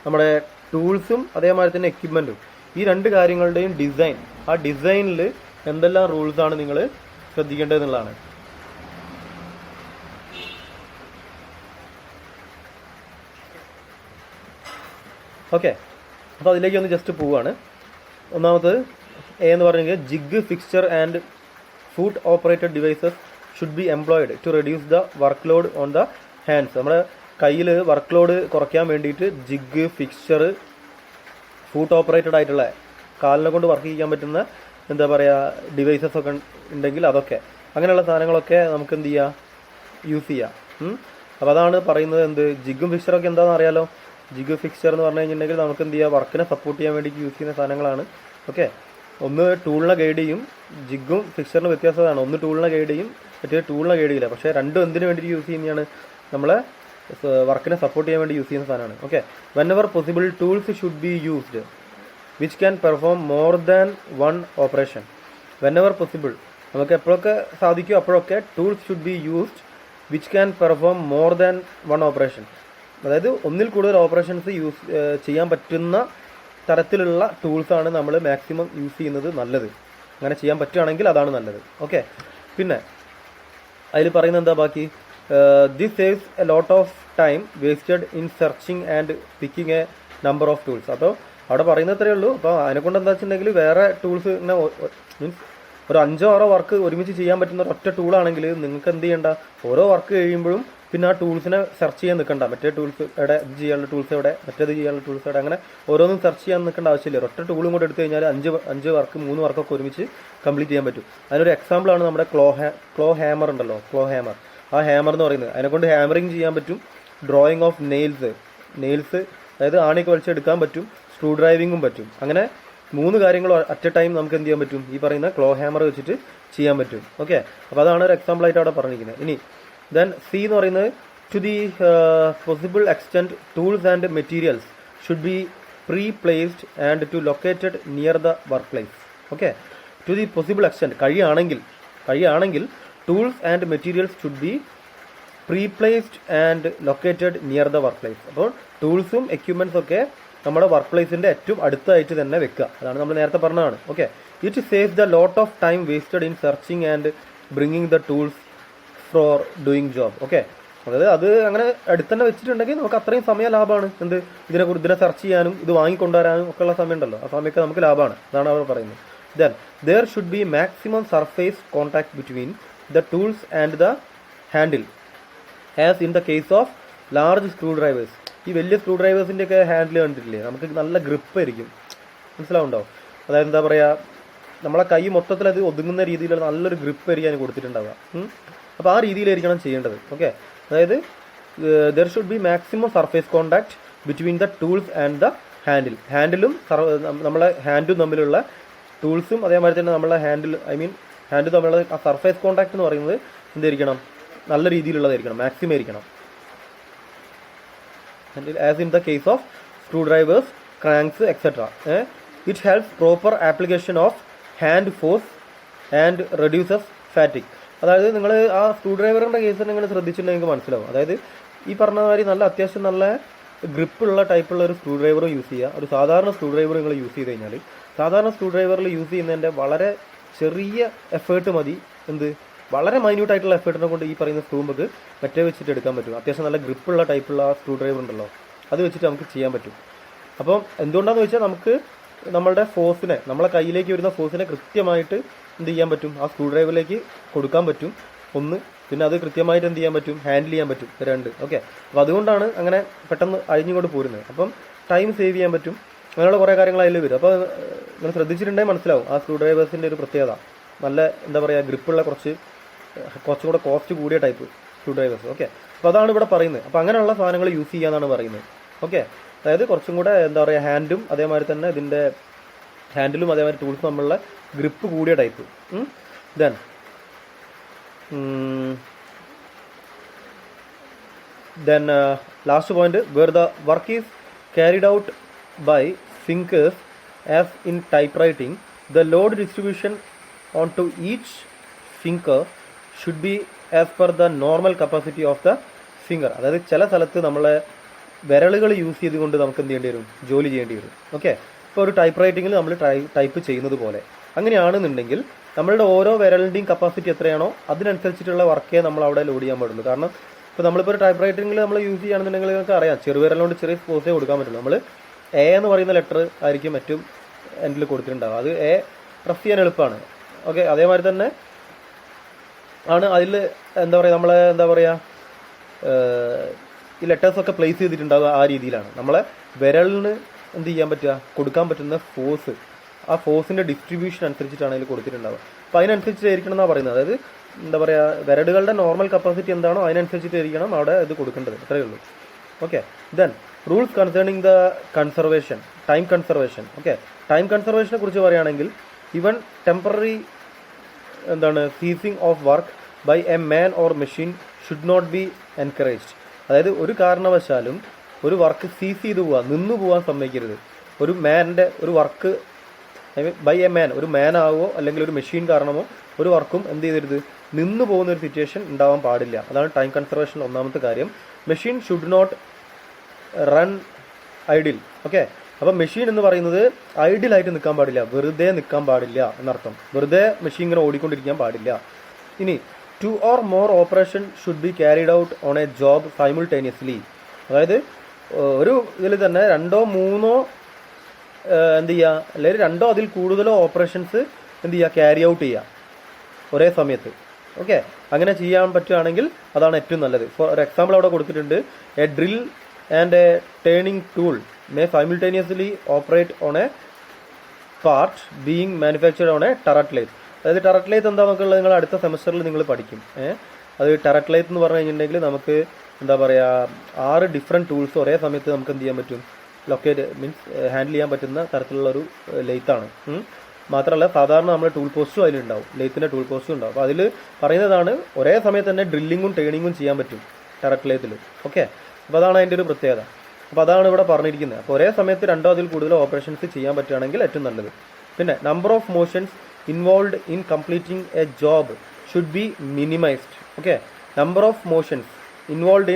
നമ്മുടെ ടൂൾസും അതേമാതിരി തന്നെ എക്യുപ്മെൻറ്റും, ഈ രണ്ട് കാര്യങ്ങളുടെയും ഡിസൈൻ, ആ ഡിസൈനിൽ എന്തെല്ലാം റൂൾസാണ് നിങ്ങൾ ശ്രദ്ധിക്കേണ്ടതെന്നുള്ളതാണ്. ഓക്കെ. അപ്പോൾ അതിലേക്ക് ഒന്ന് ജസ്റ്റ് പോവുകയാണ്. ഒന്നാമത് എന്ന് പറഞ്ഞെങ്കിൽ jig, fixture and foot operated devices should be employed to reduce the work load on the hands. നമ്മുടെ കയ്യിൽ വർക്ക് ലോഡ് കുറയ്ക്കാൻ വേണ്ടിയിട്ട് ജിഗ്, ഫിക്സ്ചർ, ഫുട്ട് ഓപ്പറേറ്റഡ് ആയിട്ടുള്ള കാലിനെ കൊണ്ട് വർക്ക് ചെയ്യാൻ പറ്റുന്ന എന്താ പറയുക ഡിവൈസസ് ഒക്കെ ഉണ്ടെങ്കിൽ അതൊക്കെ, അങ്ങനെയുള്ള സാധനങ്ങളൊക്കെ നമുക്ക് എന്ത് ചെയ്യാം, യൂസ് ചെയ്യാം. അപ്പോൾ അതാണ് പറയുന്നത് എന്ത്, ജിഗും ഫിക്സ്ചറൊക്കെ എന്താണെന്ന് അറിയാലോ. ജിഗ്, ഫിക്സ്ചർ എന്ന് പറഞ്ഞു കഴിഞ്ഞിട്ടുണ്ടെങ്കിൽ നമുക്ക് എന്ത് ചെയ്യുക, വർക്കിനെ സപ്പോർട്ട് ചെയ്യാൻ വേണ്ടി യൂസ് ചെയ്യുന്ന സാധനങ്ങളാണ്. ഓക്കെ. ഒന്ന് ടൂളിനെ ഗൈഡ് ചെയ്യും, ജിഗും ഫിക്സ്ചറിന് വ്യത്യാസമാണ്. ഒന്ന് ടൂളിനെ ഗൈഡ് ചെയ്യും, മറ്റേ ടൂളിനെ ഗൈഡ് ചെയ്യില്ല. പക്ഷേ രണ്ടും എന്തിനു വേണ്ടി യൂസ് ചെയ്യുന്നതാണ്, നമ്മളെ വർക്കിനെ സപ്പോർട്ട് ചെയ്യാൻ വേണ്ടി യൂസ് ചെയ്യുന്ന സാധനമാണ്. Okay. Whenever possible tools should be used which can perform more than one operation. Whenever possible, നമുക്ക് എപ്പോഴൊക്കെ സാധിക്കും അപ്പോഴൊക്കെ tools should be used which can perform more than one operation. അതായത് ഒന്നിൽ കൂടുതൽ ഓപ്പറേഷൻസ് ചെയ്യാൻ പറ്റുന്ന തരത്തിലുള്ള ടൂൾസാണ് നമ്മൾ മാക്സിമം യൂസ് ചെയ്യുന്നത് നല്ലത്. അങ്ങനെ ചെയ്യാൻ പറ്റുകയാണെങ്കിൽ അതാണ് നല്ലത്. ഓക്കെ. പിന്നെ അതിൽ പറയുന്നത് എന്താ ബാക്കി, this saves a lot of time wasted in searching and picking A number of tools. അപ്പോൾ അവിടെ പറയുന്നത് അത്രയേ ഉള്ളൂ. അപ്പോൾ അതിനെക്കൊണ്ട് എന്താ വെച്ചിട്ടുണ്ടെങ്കിൽ വേറെ ടൂൾസ് ഇങ്ങനെ മീൻസ് ഒരു 5-6 വർക്ക് ഒരുമിച്ച് ചെയ്യാൻ പറ്റുന്ന ഒരൊറ്റ ടൂളാണെങ്കിൽ നിങ്ങൾക്ക് എന്ത് ചെയ്യേണ്ട, ഓരോ വർക്ക് കഴിയുമ്പോഴും പിന്നെ ആ ടൂൾസിനെ സെർച്ച് ചെയ്യാൻ നിൽക്കണ്ട. മറ്റേ ടൂൾസ് എവിടെ, ഇത് ചെയ്യാനുള്ള ടൂൾസ് എവിടെ, മറ്റേത് ചെയ്യാനുള്ള ടൂൾസ് എവിടെ, അങ്ങനെ ഓരോന്നും സെർച്ച് ചെയ്യാൻ നിൽക്കേണ്ട ആവശ്യമില്ല. ഒറ്റ ടൂളും കൂടെ എടുത്തു കഴിഞ്ഞാൽ 5 വർക്ക് 3 വർക്കൊക്കെ ഒരുമിച്ച് കംപ്ലീറ്റ് ചെയ്യാൻ പറ്റും. അതിനൊരു എക്സാമ്പിളാണ് നമ്മുടെ ക്ലോ ഹാമർ ഉണ്ടല്ലോ, ക്ലോ ഹാമർ. ആ ഹാമർ എന്ന് പറയുന്നത് അതിനെക്കൊണ്ട് ഹാമറിങ് ചെയ്യാൻ പറ്റും, ഡ്രോയിങ് ഓഫ് നെയിൽസ് അതായത് ആണിക്ക് വലിച്ചെടുക്കാൻ പറ്റും, സ്ക്രൂ ഡ്രൈവിങ്ങും പറ്റും. അങ്ങനെ 3 കാര്യങ്ങൾ അറ്റ് എ ടൈം നമുക്ക് എന്ത് ചെയ്യാൻ പറ്റും, ഈ പറയുന്ന ക്ലോ ഹാമർ വെച്ചിട്ട് ചെയ്യാൻ പറ്റും. ഓക്കെ. അപ്പോൾ അതാണ് ഒരു എക്സാമ്പിളായിട്ട് അവിടെ പറഞ്ഞിരിക്കുന്നത്. ഇനി ദെൻ സി എന്ന് പറയുന്നത് to the possible extent tools and materials should be pre placed and to located near the work place. Okay. To the possible extent, കഴിയുകയാണെങ്കിൽ tools and materials should be pre placed and located near the work place. അപ്പോൾ ടൂൾസും എക്യുപ്മെൻറ്റ്സും ഒക്കെ നമ്മുടെ വർക്ക് പ്ലേസിൻ്റെ ഏറ്റവും അടുത്തായിട്ട് തന്നെ വെക്കുക. അതാണ് നമ്മൾ നേരത്തെ പറഞ്ഞതാണ്. Okay. It saves the lot of time wasted in searching and bringing the tools four doing job. Okay, അതായത് അത് അങ്ങനെ അടുത്ത് തന്നെ വെച്ചിട്ടുണ്ടെങ്കിൽ നമുക്ക് അത്രയും സമയം ലാഭമാണ്. ഇതിനെ സെർച്ച് ചെയ്യാനും ഇത് വാങ്ങിക്കൊണ്ടുവരാനും ഒക്കെ ഉള്ള സമയം ഉണ്ടല്ലോ, ആ സമയമൊക്കെ നമുക്ക് ലാഭമാണ്. അതാണ് അവർ പറയുന്നത്. Then there should be maximum surface contact between the tools and the handle as in the case of large screwdrivers. ഈ വലിയ സ്ക്രൂ ഡ്രൈവേഴ്സിൻ്റെ ഒക്കെ ഹാൻഡിൽ കണ്ടിട്ടില്ലേ, നമുക്ക് നല്ല ഗ്രിപ്പ് ആയിരിക്കും, മനസ്സിലാവുണ്ടാവും. അതായത് എന്താ പറയുക, നമ്മളെ കൈ മൊത്തത്തിൽ അത് ഒതുങ്ങുന്ന രീതിയിലുള്ള നല്ലൊരു ഗ്രിപ്പ് ആയിരിക്കും കൊടുത്തിട്ടുണ്ടാവുക. അപ്പോൾ ആ രീതിയിലായിരിക്കണം ചെയ്യേണ്ടത്. ഓക്കെ, അതായത് there should be maximum surface contact between the tools and the handle. ഹാൻഡിലും നമ്മളെ ഹാൻഡും തമ്മിലുള്ള ടൂൾസും അതേമാതിരി തന്നെ നമ്മളെ ഹാൻഡ് തമ്മിലുള്ള ആ സർഫേസ് കോണ്ടാക്ട് എന്ന് പറയുന്നത് എന്തായിരിക്കണം, നല്ല രീതിയിലുള്ളതായിരിക്കണം, മാക്സിമം ആയിരിക്കണം. As in the case of screw drivers, cranks etcetera. It helps proper application of hand force and reduces fatigue. അതായത് നിങ്ങൾ ആ സ്ക്രൂ ഡ്രൈവറിൻ്റെ കേസ് നിങ്ങൾ ശ്രദ്ധിച്ചിട്ടുണ്ടെങ്കിൽ നിങ്ങൾക്ക് മനസ്സിലാവും. അതായത് ഈ പറഞ്ഞ മാതിരി നല്ല അത്യാവശ്യം നല്ല ഗ്രിപ്പുള്ള ടൈപ്പുള്ള ഒരു സ്ക്രൂ ഡ്രൈവറും യൂസ് ചെയ്യുക. ഒരു സാധാരണ സ്ക്രൂ ഡ്രൈവർ നിങ്ങൾ യൂസ് ചെയ്ത് കഴിഞ്ഞാൽ, സാധാരണ സ്ക്രൂ ഡ്രൈവറിൽ യൂസ് ചെയ്യുന്നതിൻ്റെ വളരെ ചെറിയ എഫേർട്ട് മതി, വളരെ മൈന്യൂട്ടായിട്ടുള്ള എഫേർട്ടിനെ കൊണ്ട് ഈ പറയുന്ന സ്ക്രൂമ്പക്ക് മറ്റേ വെച്ചിട്ട് എടുക്കാൻ പറ്റും. അത്യാവശ്യം നല്ല ഗ്രിപ്പുള്ള ടൈപ്പുള്ള സ്ക്രൂ ഡ്രൈവർ ഉണ്ടല്ലോ, അത് വെച്ചിട്ട് നമുക്ക് ചെയ്യാൻ പറ്റും. അപ്പം എന്തുകൊണ്ടാണെന്ന് വെച്ചാൽ നമുക്ക് നമ്മളുടെ ഫോഴ്സിനെ, നമ്മളെ കയ്യിലേക്ക് വരുന്ന ഫോഴ്സിനെ കൃത്യമായിട്ട് എന്ത് ചെയ്യാൻ പറ്റും, ആ സ്ക്രൂ ഡ്രൈവറിലേക്ക് കൊടുക്കാൻ പറ്റും ഒന്ന്. പിന്നെ അത് കൃത്യമായിട്ട് എന്ത് ചെയ്യാൻ പറ്റും, ഹാൻഡിൽ ചെയ്യാൻ പറ്റും, രണ്ട്. ഓക്കെ, അപ്പോൾ അതുകൊണ്ടാണ് അങ്ങനെ പെട്ടെന്ന് അഴിഞ്ഞുകൊണ്ട് പോരുന്നത്. അപ്പം ടൈം സേവ് ചെയ്യാൻ പറ്റും, അങ്ങനെയുള്ള കുറേ കാര്യങ്ങൾ അതിൽ വരും. അപ്പോൾ നിങ്ങൾ ശ്രദ്ധിച്ചിട്ടുണ്ടെങ്കിൽ മനസ്സിലാവും ആ സ്ക്രൂ ഡ്രൈവേഴ്സിൻ്റെ ഒരു പ്രത്യേകത. നല്ല എന്താ പറയുക, ഗ്രിപ്പുള്ള കുറച്ചും കൂടെ കോസ്റ്റ് കൂടിയ ടൈപ്പ് സ്ക്രൂ ഡ്രൈവേഴ്സ്. ഓക്കെ, അപ്പോൾ അതാണ് ഇവിടെ പറയുന്നത്. അപ്പോൾ അങ്ങനെയുള്ള സാധനങ്ങൾ യൂസ് ചെയ്യാന്നാണ് പറയുന്നത്. ഓക്കെ, അതായത് കുറച്ചും കൂടെ എന്താ പറയുക, ഹാൻഡും അതേമാതിരി തന്നെ ഇതിൻ്റെ ഹാൻഡിലും അതേമാതിരി ടൂൾസും തമ്മിലുള്ള ഗ്രിപ്പ് കൂടിയ type. Then last point, where the work is carried out by fingers as in typewriting, the load distribution onto each finger should be as per the normal capacity of the finger. അതായത് ചില സ്ഥലത്ത് നമ്മളെ വിരലുകൾ യൂസ് ചെയ്തുകൊണ്ട് നമുക്ക് എന്ത് ചെയ്യേണ്ടി വരും, ജോലി ചെയ്യേണ്ടി വരും. ഓക്കെ, ഇപ്പോൾ ഒരു ടൈപ്പ് റൈറ്റിങ്ങിൽ നമ്മൾ ടൈപ്പ് ചെയ്യുന്നത് പോലെ അങ്ങനെയാണെന്നുണ്ടെങ്കിൽ നമ്മളുടെ ഓരോ വിരലിൻ്റെയും കപ്പാസിറ്റി എത്രയാണോ അതിനനുസരിച്ചിട്ടുള്ള വർക്കേ നമ്മൾ അവിടെ ലോഡ് ചെയ്യാൻ പാടുള്ളൂ. കാരണം ഇപ്പോൾ നമ്മളിപ്പോൾ ഒരു ടൈപ്പ് റൈറ്റിങ്ങിൽ നമ്മൾ യൂസ് ചെയ്യുകയാണെന്നുണ്ടെങ്കിൽ നിങ്ങൾക്ക് അറിയാം, ചെറുവിരലുകൊണ്ട് ചെറിയ ഫോഴ്സേ കൊടുക്കാൻ പറ്റുള്ളൂ. നമ്മൾ എ എന്ന് പറയുന്ന ലെറ്റർ ആയിരിക്കും ഏറ്റവും എൻഡിൽ കൊടുത്തിട്ടുണ്ടാവുക, അത് എ പ്രസ് ചെയ്യാൻ എളുപ്പമാണ്. ഓക്കെ, അതേമാതിരി തന്നെ ആണ് അതിൽ എന്താ പറയുക, നമ്മളെ എന്താ പറയുക, ഈ ലെറ്റേഴ്സൊക്കെ പ്ലേസ് ചെയ്തിട്ടുണ്ടാവുക ആ രീതിയിലാണ്. നമ്മളെ വിരലിന് എന്ത് ചെയ്യാൻ പറ്റുക, കൊടുക്കാൻ പറ്റുന്ന ഫോഴ്സ്, ആ ഫോഴ്സിൻ്റെ ഡിസ്ട്രിബ്യൂഷൻ അനുസരിച്ചിട്ടാണ് അതിൽ കൊടുത്തിട്ടുണ്ടാവുക. അപ്പോൾ അതിനനുസരിച്ചിട്ടായിരിക്കണം എന്നാണ് പറയുന്നത്. അതായത് എന്താ പറയുക, വിരലുകളുടെ നോർമൽ കപ്പാസിറ്റി എന്താണോ അതിനനുസരിച്ചിട്ടായിരിക്കണം അവിടെ ഇത് കൊടുക്കേണ്ടത്, അത്രയേ ഉള്ളൂ. Okay, then rules concerning the conservation, time conservation. Okay, time കൺസർവേഷനെ കുറിച്ച് പറയുകയാണെങ്കിൽ, even temporary ceasing of work by a man or machine should not be encouraged. അതായത് ഒരു കാരണവശാലും ഒരു വർക്ക് സീസ് ചെയ്ത് നിന്നു പോകാൻ സമ്മതിക്കരുത്. ഒരു മാൻ്റെ ഒരു വർക്ക് ബൈ എ മാൻ, ഒരു മാൻ ആവോ അല്ലെങ്കിൽ ഒരു മെഷീൻ കാരണമോ ഒരു വർക്കും എന്ത് ചെയ്തരുത്, നിന്നു പോകുന്ന ഒരു സിറ്റുവേഷൻ ഉണ്ടാവാൻ പാടില്ല. അതാണ് ടൈം കൺസർവേഷൻ ഒന്നാമത്തെ കാര്യം. Machine should not run idle. Okay, അപ്പം മെഷീൻ എന്ന് പറയുന്നത് ഐഡിയലായിട്ട് നിൽക്കാൻ പാടില്ല, വെറുതെ നിൽക്കാൻ പാടില്ല എന്നർത്ഥം. വെറുതെ മെഷീൻ ഇങ്ങനെ ഓടിക്കൊണ്ടിരിക്കാൻ പാടില്ല. ഇനി 2 or more operation should be carried out on A job simultaneously. അതായത് ഒരു ഇതിൽ തന്നെ 2 or 3 എന്ത് ചെയ്യുക, അല്ലെങ്കിൽ 2 or അതിൽ കൂടുതലോ ഓപ്പറേഷൻസ് എന്ത് ചെയ്യുക, ക്യാരി ഔട്ട് ചെയ്യുക ഒരേ സമയത്ത്. ഓക്കെ, അങ്ങനെ ചെയ്യാൻ പറ്റുകയാണെങ്കിൽ അതാണ് ഏറ്റവും നല്ലത്. ഫോർ എക്സാമ്പിൾ അവിടെ കൊടുത്തിട്ടുണ്ട്, A drill and A turning tool may simultaneously operate on A part being manufactured on A turret lathe. അതായത് ടററ്റ് ലേത്ത് എന്താണെന്നൊക്കെയുള്ളത് നിങ്ങൾ അടുത്ത സെമസ്റ്ററിൽ നിങ്ങൾ പഠിക്കും. അത് ടററ്റ് ലേത്ത് എന്ന് പറഞ്ഞു കഴിഞ്ഞിട്ടുണ്ടെങ്കിൽ നമുക്ക് എന്താ പറയുക, 6 ഡിഫറെൻറ്റ് ടൂൾസ് ഒരേ സമയത്ത് നമുക്ക് എന്ത് ചെയ്യാൻ പറ്റും, ലൊക്കേറ്റ് ഹാൻഡിൽ ചെയ്യാൻ പറ്റുന്ന തരത്തിലുള്ളൊരു ലെയ്ത്താണ്. മാത്രമല്ല സാധാരണ നമ്മൾ ടൂൾ പോസ്റ്റും അതിലുണ്ടാവും, ലെയ്ത്തിൻ്റെ ടൂൾ പോസ്റ്റും ഉണ്ടാവും. അപ്പോൾ അതിൽ പറയുന്നതാണ് ഒരേ സമയത്ത് തന്നെ ഡ്രില്ലിങ്ങും ടേണിങ്ങും ചെയ്യാൻ പറ്റും ടററ്റ് ലേത്തിൽ. ഓക്കെ, അപ്പോൾ അതാണ് അതിൻ്റെ ഒരു പ്രത്യേകത. അപ്പോൾ അതാണ് ഇവിടെ പറഞ്ഞിരിക്കുന്നത്. അപ്പോൾ ഒരേ സമയത്ത് 2 or അതിൽ കൂടുതൽ ഓപ്പറേഷൻസ് ചെയ്യാൻ പറ്റുകയാണെങ്കിൽ ഏറ്റവും നല്ലത്. പിന്നെ number of motions involved in completing A job should be minimised. Okay, number of motions involved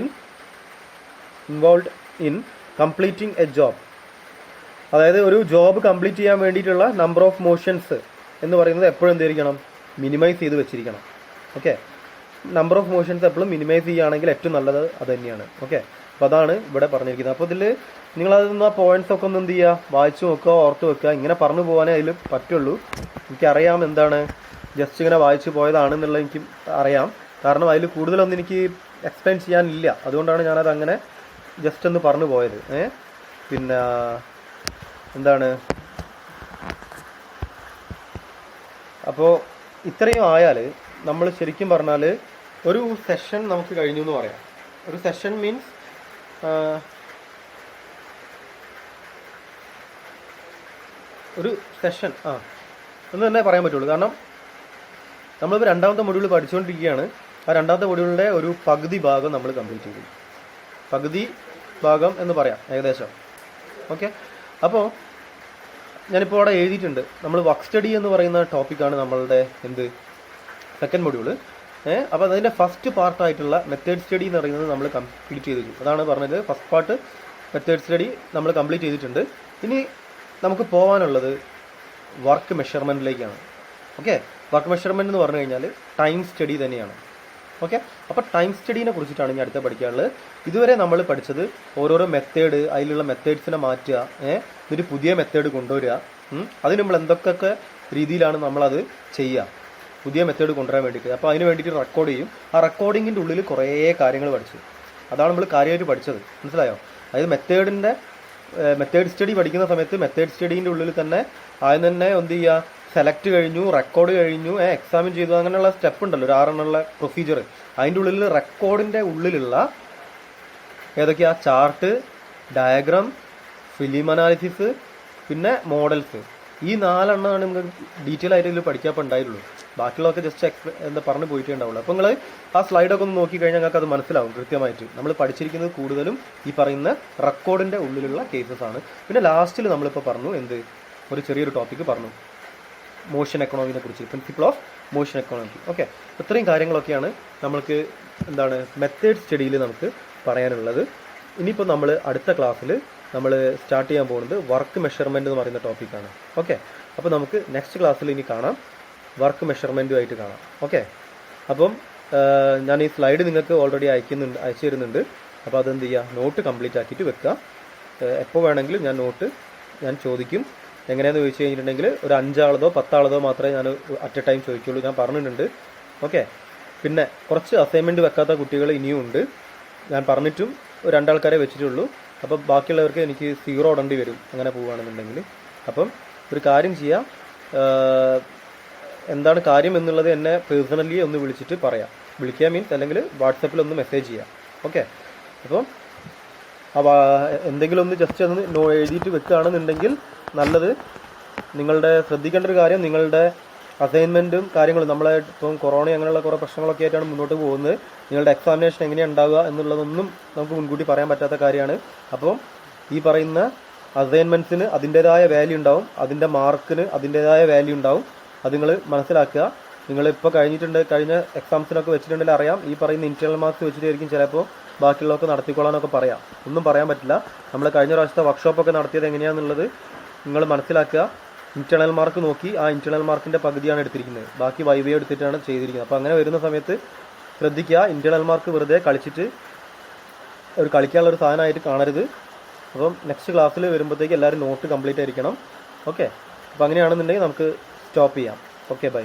in completing A job, അതായത് ഒരു ജോബ് കംപ്ലീറ്റ് ചെയ്യാൻ വേണ്ടിയിട്ടുള്ള നമ്പർ ഓഫ് മോഷൻസ് എന്ന് പറയുന്നത് എപ്പോഴും എന്തായിരിക്കണം, മിനിമൈസ് ചെയ്ത് വെച്ചിരിക്കണം. ഓക്കെ. നമ്പർ ഓഫ് മോഷൻസ് എപ്പോഴും മിനിമൈസ് ചെയ്യുകയാണെങ്കിൽ ഏറ്റവും നല്ലത് അത് തന്നെയാണ്. ഓക്കെ. അപ്പോൾ അതാണ് ഇവിടെ പറഞ്ഞിരിക്കുന്നത്. അപ്പോൾ ഇതിൽ നിങ്ങളതിൽ നിന്ന് ആ പോയിന്റ്സ് ഒക്കെ ഒന്ന് എന്ത് ചെയ്യുക, വായിച്ചു നോക്കുക, ഓർത്ത് വെക്കുക. ഇങ്ങനെ പറഞ്ഞു പോകാനേ അതിൽ പറ്റുള്ളൂ. എനിക്കറിയാം എന്താണ് ജസ്റ്റ് ഇങ്ങനെ വായിച്ചു പോയതാണെന്നുള്ളത് എനിക്ക് അറിയാം. കാരണം അതിൽ കൂടുതലൊന്നും എനിക്ക് എക്സ്പ്ലെയിൻ ചെയ്യാനില്ല. അതുകൊണ്ടാണ് ഞാനത് അങ്ങനെ ജസ്റ്റ് ഒന്ന് പറഞ്ഞു പോയത്. പിന്നെ എന്താണ്, അപ്പോൾ ഇത്രയും ആയാൽ നമ്മൾ ശരിക്കും പറഞ്ഞാൽ ഒരു സെഷൻ നമുക്ക് കഴിഞ്ഞു എന്ന് പറയാം. ഒരു സെഷൻ മീൻസ് ഒരു സെഷൻ എന്ന് തന്നെ പറയാൻ പറ്റുള്ളൂ. കാരണം നമ്മളിപ്പോൾ രണ്ടാമത്തെ മൊഡ്യൂൾ പഠിച്ചുകൊണ്ടിരിക്കുകയാണ്. ആ രണ്ടാമത്തെ മൊഡ്യൂളിൻ്റെ ഒരു പകുതി ഭാഗം നമ്മൾ കംപ്ലീറ്റ് ചെയ്തു. പകുതി ഭാഗം എന്ന് പറയാം ഏകദേശം. ഓക്കെ. അപ്പോൾ ഞാനിപ്പോൾ അവിടെ എഴുതിയിട്ടുണ്ട്, നമ്മൾ വർക്ക് സ്റ്റഡി എന്ന് പറയുന്ന ടോപ്പിക്കാണ് നമ്മളുടെ സെക്കൻഡ് മൊഡ്യൂൾ. അപ്പോൾ അതിൻ്റെ ഫസ്റ്റ് പാർട്ടായിട്ടുള്ള മെത്തേഡ് സ്റ്റഡി എന്ന് പറയുന്നത് നമ്മൾ കംപ്ലീറ്റ് ചെയ്തിട്ടു. അതാണ് പറഞ്ഞത്, ഫസ്റ്റ് പാർട്ട് മെത്തേഡ് സ്റ്റഡി നമ്മൾ കംപ്ലീറ്റ് ചെയ്തിട്ടുണ്ട്. ഇനി നമുക്ക് പോകാനുള്ളത് വർക്ക് മെഷർമെൻറ്റിലേക്കാണ്. ഓക്കെ. വർക്ക് മെഷർമെൻറ്റ് എന്ന് പറഞ്ഞു കഴിഞ്ഞാൽ ടൈം സ്റ്റഡി തന്നെയാണ്. ഓക്കെ. അപ്പോൾ ടൈം സ്റ്റഡീനെ കുറിച്ചിട്ടാണ് ഇനി അടുത്ത പഠിക്കാനുള്ളത്. ഇതുവരെ നമ്മൾ പഠിച്ചത് ഓരോരോ മെത്തേഡ്, അതിലുള്ള മെത്തേഡ്സിനെ മാറ്റുക, എന്നിട്ട് പുതിയ മെത്തേഡ് കൊണ്ടുവരിക. അതിന് നമ്മൾ എന്തൊക്കെ രീതിയിലാണ് നമ്മളത് ചെയ്യുക, പുതിയ മെത്തേഡ് കൊണ്ടുവരാൻ വേണ്ടിയിട്ട്. അപ്പോൾ അതിന് വേണ്ടിയിട്ട് റെക്കോർഡ് ചെയ്യും. ആ റെക്കോർഡിങ്ങിൻ്റെ ഉള്ളിൽ കുറേ കാര്യങ്ങൾ പഠിച്ചു. അതാണ് നമ്മൾ കാര്യമായിട്ട് പഠിച്ചത്. മനസ്സിലായോ? അതായത് മെത്തേഡ് സ്റ്റഡി പഠിക്കുന്ന സമയത്ത് മെത്തേഡ് സ്റ്റഡീൻ്റെ ഉള്ളിൽ തന്നെ ആദ്യം തന്നെ എന്ത് ചെയ്യുക, സെലക്ട് കഴിഞ്ഞു, റെക്കോർഡ് കഴിഞ്ഞു, എക്സാമിൻ ചെയ്തു, അങ്ങനെയുള്ള സ്റ്റെപ്പ് ഉണ്ടല്ലോ, ഒരു 6 പ്രൊസീജിയർ. അതിൻ്റെ ഉള്ളിൽ റെക്കോർഡിൻ്റെ ഉള്ളിലുള്ള ഏതൊക്കെയാ, ചാർട്ട്, ഡയഗ്രാം, ഫിലിം അനാലിസിസ്, പിന്നെ മോഡൽസ്. ഈ 4 നമുക്ക് ഡീറ്റെയിൽ ആയിട്ട് ഇതിൽ പഠിക്കാൻ ഉണ്ടായിട്ടുള്ളൂ. ബാക്കിയുള്ളതൊക്കെ ജസ്റ്റ് പറഞ്ഞു പോയിട്ടേ ഉണ്ടാവുള്ളൂ. അപ്പോൾ നിങ്ങൾ ആ സ്ലൈഡൊക്കെ ഒന്ന് നോക്കിക്കഴിഞ്ഞാൽ നിങ്ങൾക്ക് അത് മനസ്സിലാവും കൃത്യമായിട്ട്. നമ്മൾ പഠിച്ചിരിക്കുന്നത് കൂടുതലും ഈ പറയുന്ന റെക്കോർഡിൻ്റെ ഉള്ളിലുള്ള കേസസ് ആണ്. പിന്നെ ലാസ്റ്റിൽ നമ്മളിപ്പോൾ പറഞ്ഞു ഒരു ചെറിയൊരു ടോപ്പിക്ക് പറഞ്ഞു, മോഷൻ എക്കണോമിനെ കുറിച്ച്, principle of motion economy. Okay. ഇത്രയും കാര്യങ്ങളൊക്കെയാണ് നമ്മൾക്ക് മെത്തേഡ് സ്റ്റഡിയിൽ നമുക്ക് പറയാനുള്ളത്. ഇനിയിപ്പോൾ നമ്മൾ അടുത്ത ക്ലാസ്സിൽ നമ്മൾ സ്റ്റാർട്ട് ചെയ്യാൻ പോകുന്നത് വർക്ക് മെഷർമെൻറ്റ് എന്ന് പറയുന്ന ടോപ്പിക്കാണ്. ഓക്കെ. അപ്പോൾ നമുക്ക് നെക്സ്റ്റ് ക്ലാസ്സിൽ ഇനി കാണാം, വർക്ക് മെഷർമെൻറ്റുമായിട്ട് കാണാം. ഓക്കെ. അപ്പം ഞാൻ ഈ സ്ലൈഡ് നിങ്ങൾക്ക് ഓൾറെഡി അയച്ചു തരുന്നുണ്ട്. അപ്പോൾ അതെന്ത് ചെയ്യുക, നോട്ട് കംപ്ലീറ്റ് ആക്കിയിട്ട് വെക്കുക. എപ്പോൾ വേണമെങ്കിലും ഞാൻ ചോദിക്കും. എങ്ങനെയാണെന്ന് ചോദിച്ചു കഴിഞ്ഞിട്ടുണ്ടെങ്കിൽ ഒരു 5 ആളതോ 10 ആളതോ മാത്രമേ ഞാൻ അറ്റ് എ ടൈം ചോദിക്കുള്ളൂ, ഞാൻ പറഞ്ഞിട്ടുണ്ട്. ഓക്കെ. പിന്നെ കുറച്ച് അസൈൻമെൻറ്റ് വെക്കാത്ത കുട്ടികൾ ഇനിയും ഉണ്ട്. ഞാൻ പറഞ്ഞിട്ടും 2 ആൾക്കാരെ വെച്ചിട്ടുള്ളൂ. അപ്പോൾ ബാക്കിയുള്ളവർക്ക് എനിക്ക് 0 ഇടേണ്ടി വരും അങ്ങനെ പോവുകയാണെന്നുണ്ടെങ്കിൽ. അപ്പം ഒരു കാര്യം ചെയ്യാം, എന്താണ് കാര്യം എന്നുള്ളത് എന്നെ പേഴ്സണലി ഒന്ന് വിളിച്ചിട്ട് പറയാം. വിളിക്കുക മീൻസ് അല്ലെങ്കിൽ വാട്സപ്പിൽ ഒന്ന് മെസ്സേജ് ചെയ്യാം. ഓക്കെ. അപ്പം എന്തെങ്കിലും ഒന്ന് ജസ്റ്റ് ഒന്ന് എഴുതിയിട്ട് വെക്കുകയാണെന്നുണ്ടെങ്കിൽ നല്ലത്. നിങ്ങളുടെ ശ്രദ്ധിക്കേണ്ട ഒരു കാര്യം, നിങ്ങളുടെ അസൈൻമെൻറ്റും കാര്യങ്ങളും, നമ്മളെ ഇപ്പം കൊറോണ അങ്ങനെയുള്ള കുറേ പ്രശ്നങ്ങളൊക്കെ ആയിട്ടാണ് മുന്നോട്ട് പോകുന്നത്. നിങ്ങളുടെ എക്സാമിനേഷൻ എങ്ങനെയാണ് ഉണ്ടാവുക എന്നുള്ളതൊന്നും നമുക്ക് മുൻകൂട്ടി പറയാൻ പറ്റാത്ത കാര്യമാണ്. അപ്പം ഈ പറയുന്ന അസൈൻമെൻറ്റ്സിന് അതിൻ്റേതായ വാല്യൂ ഉണ്ടാവും, അതിൻ്റെ മാർക്കിന് അതിൻ്റേതായ വാല്യൂ ഉണ്ടാവും. അത് നിങ്ങൾ മനസ്സിലാക്കുക. നിങ്ങളിപ്പോൾ കഴിഞ്ഞ എക്സാംസിനൊക്കെ വെച്ചിട്ടുണ്ടെങ്കിൽ അറിയാം, ഈ പറയുന്ന ഇൻറ്റേർണൽ മാർക്സ് വെച്ചിട്ടായിരിക്കും ചിലപ്പോൾ ബാക്കിയുള്ളതൊക്കെ നടത്തിക്കൊള്ളാനൊക്കെ പറയാം. ഒന്നും പറയാൻ പറ്റില്ല. നമ്മൾ കഴിഞ്ഞ പ്രാവശ്യത്തെ വർക്ക്ഷോപ്പൊക്കെ നടത്തിയത് എങ്ങനെയാണെന്നുള്ളത് നിങ്ങൾ മനസ്സിലാക്കുക. ഇൻറ്റേർണൽ മാർക്ക് നോക്കി ആ ഇൻറ്റേർണൽ മാർക്കിൻ്റെ പകുതിയാണ് എടുത്തിരിക്കുന്നത്, ബാക്കി വൈവേ എടുത്തിട്ടാണ് ചെയ്തിരിക്കുന്നത്. അപ്പോൾ അങ്ങനെ വരുന്ന സമയത്ത് ശ്രദ്ധിക്കുക, ഇൻറ്റേർണൽ മാർക്ക് വെറുതെ കളിക്കാനുള്ളൊരു സാധനമായിട്ട് കാണരുത്. അപ്പം നെക്സ്റ്റ് ക്ലാസ്സിൽ വരുമ്പോഴത്തേക്ക് എല്ലാവരും നോട്ട് കംപ്ലീറ്റ് ആയിരിക്കണം. ഓക്കെ. അപ്പോൾ അങ്ങനെയാണെന്നുണ്ടെങ്കിൽ നമുക്ക് സ്റ്റോപ്പ് ചെയ്യാം. Okay, by.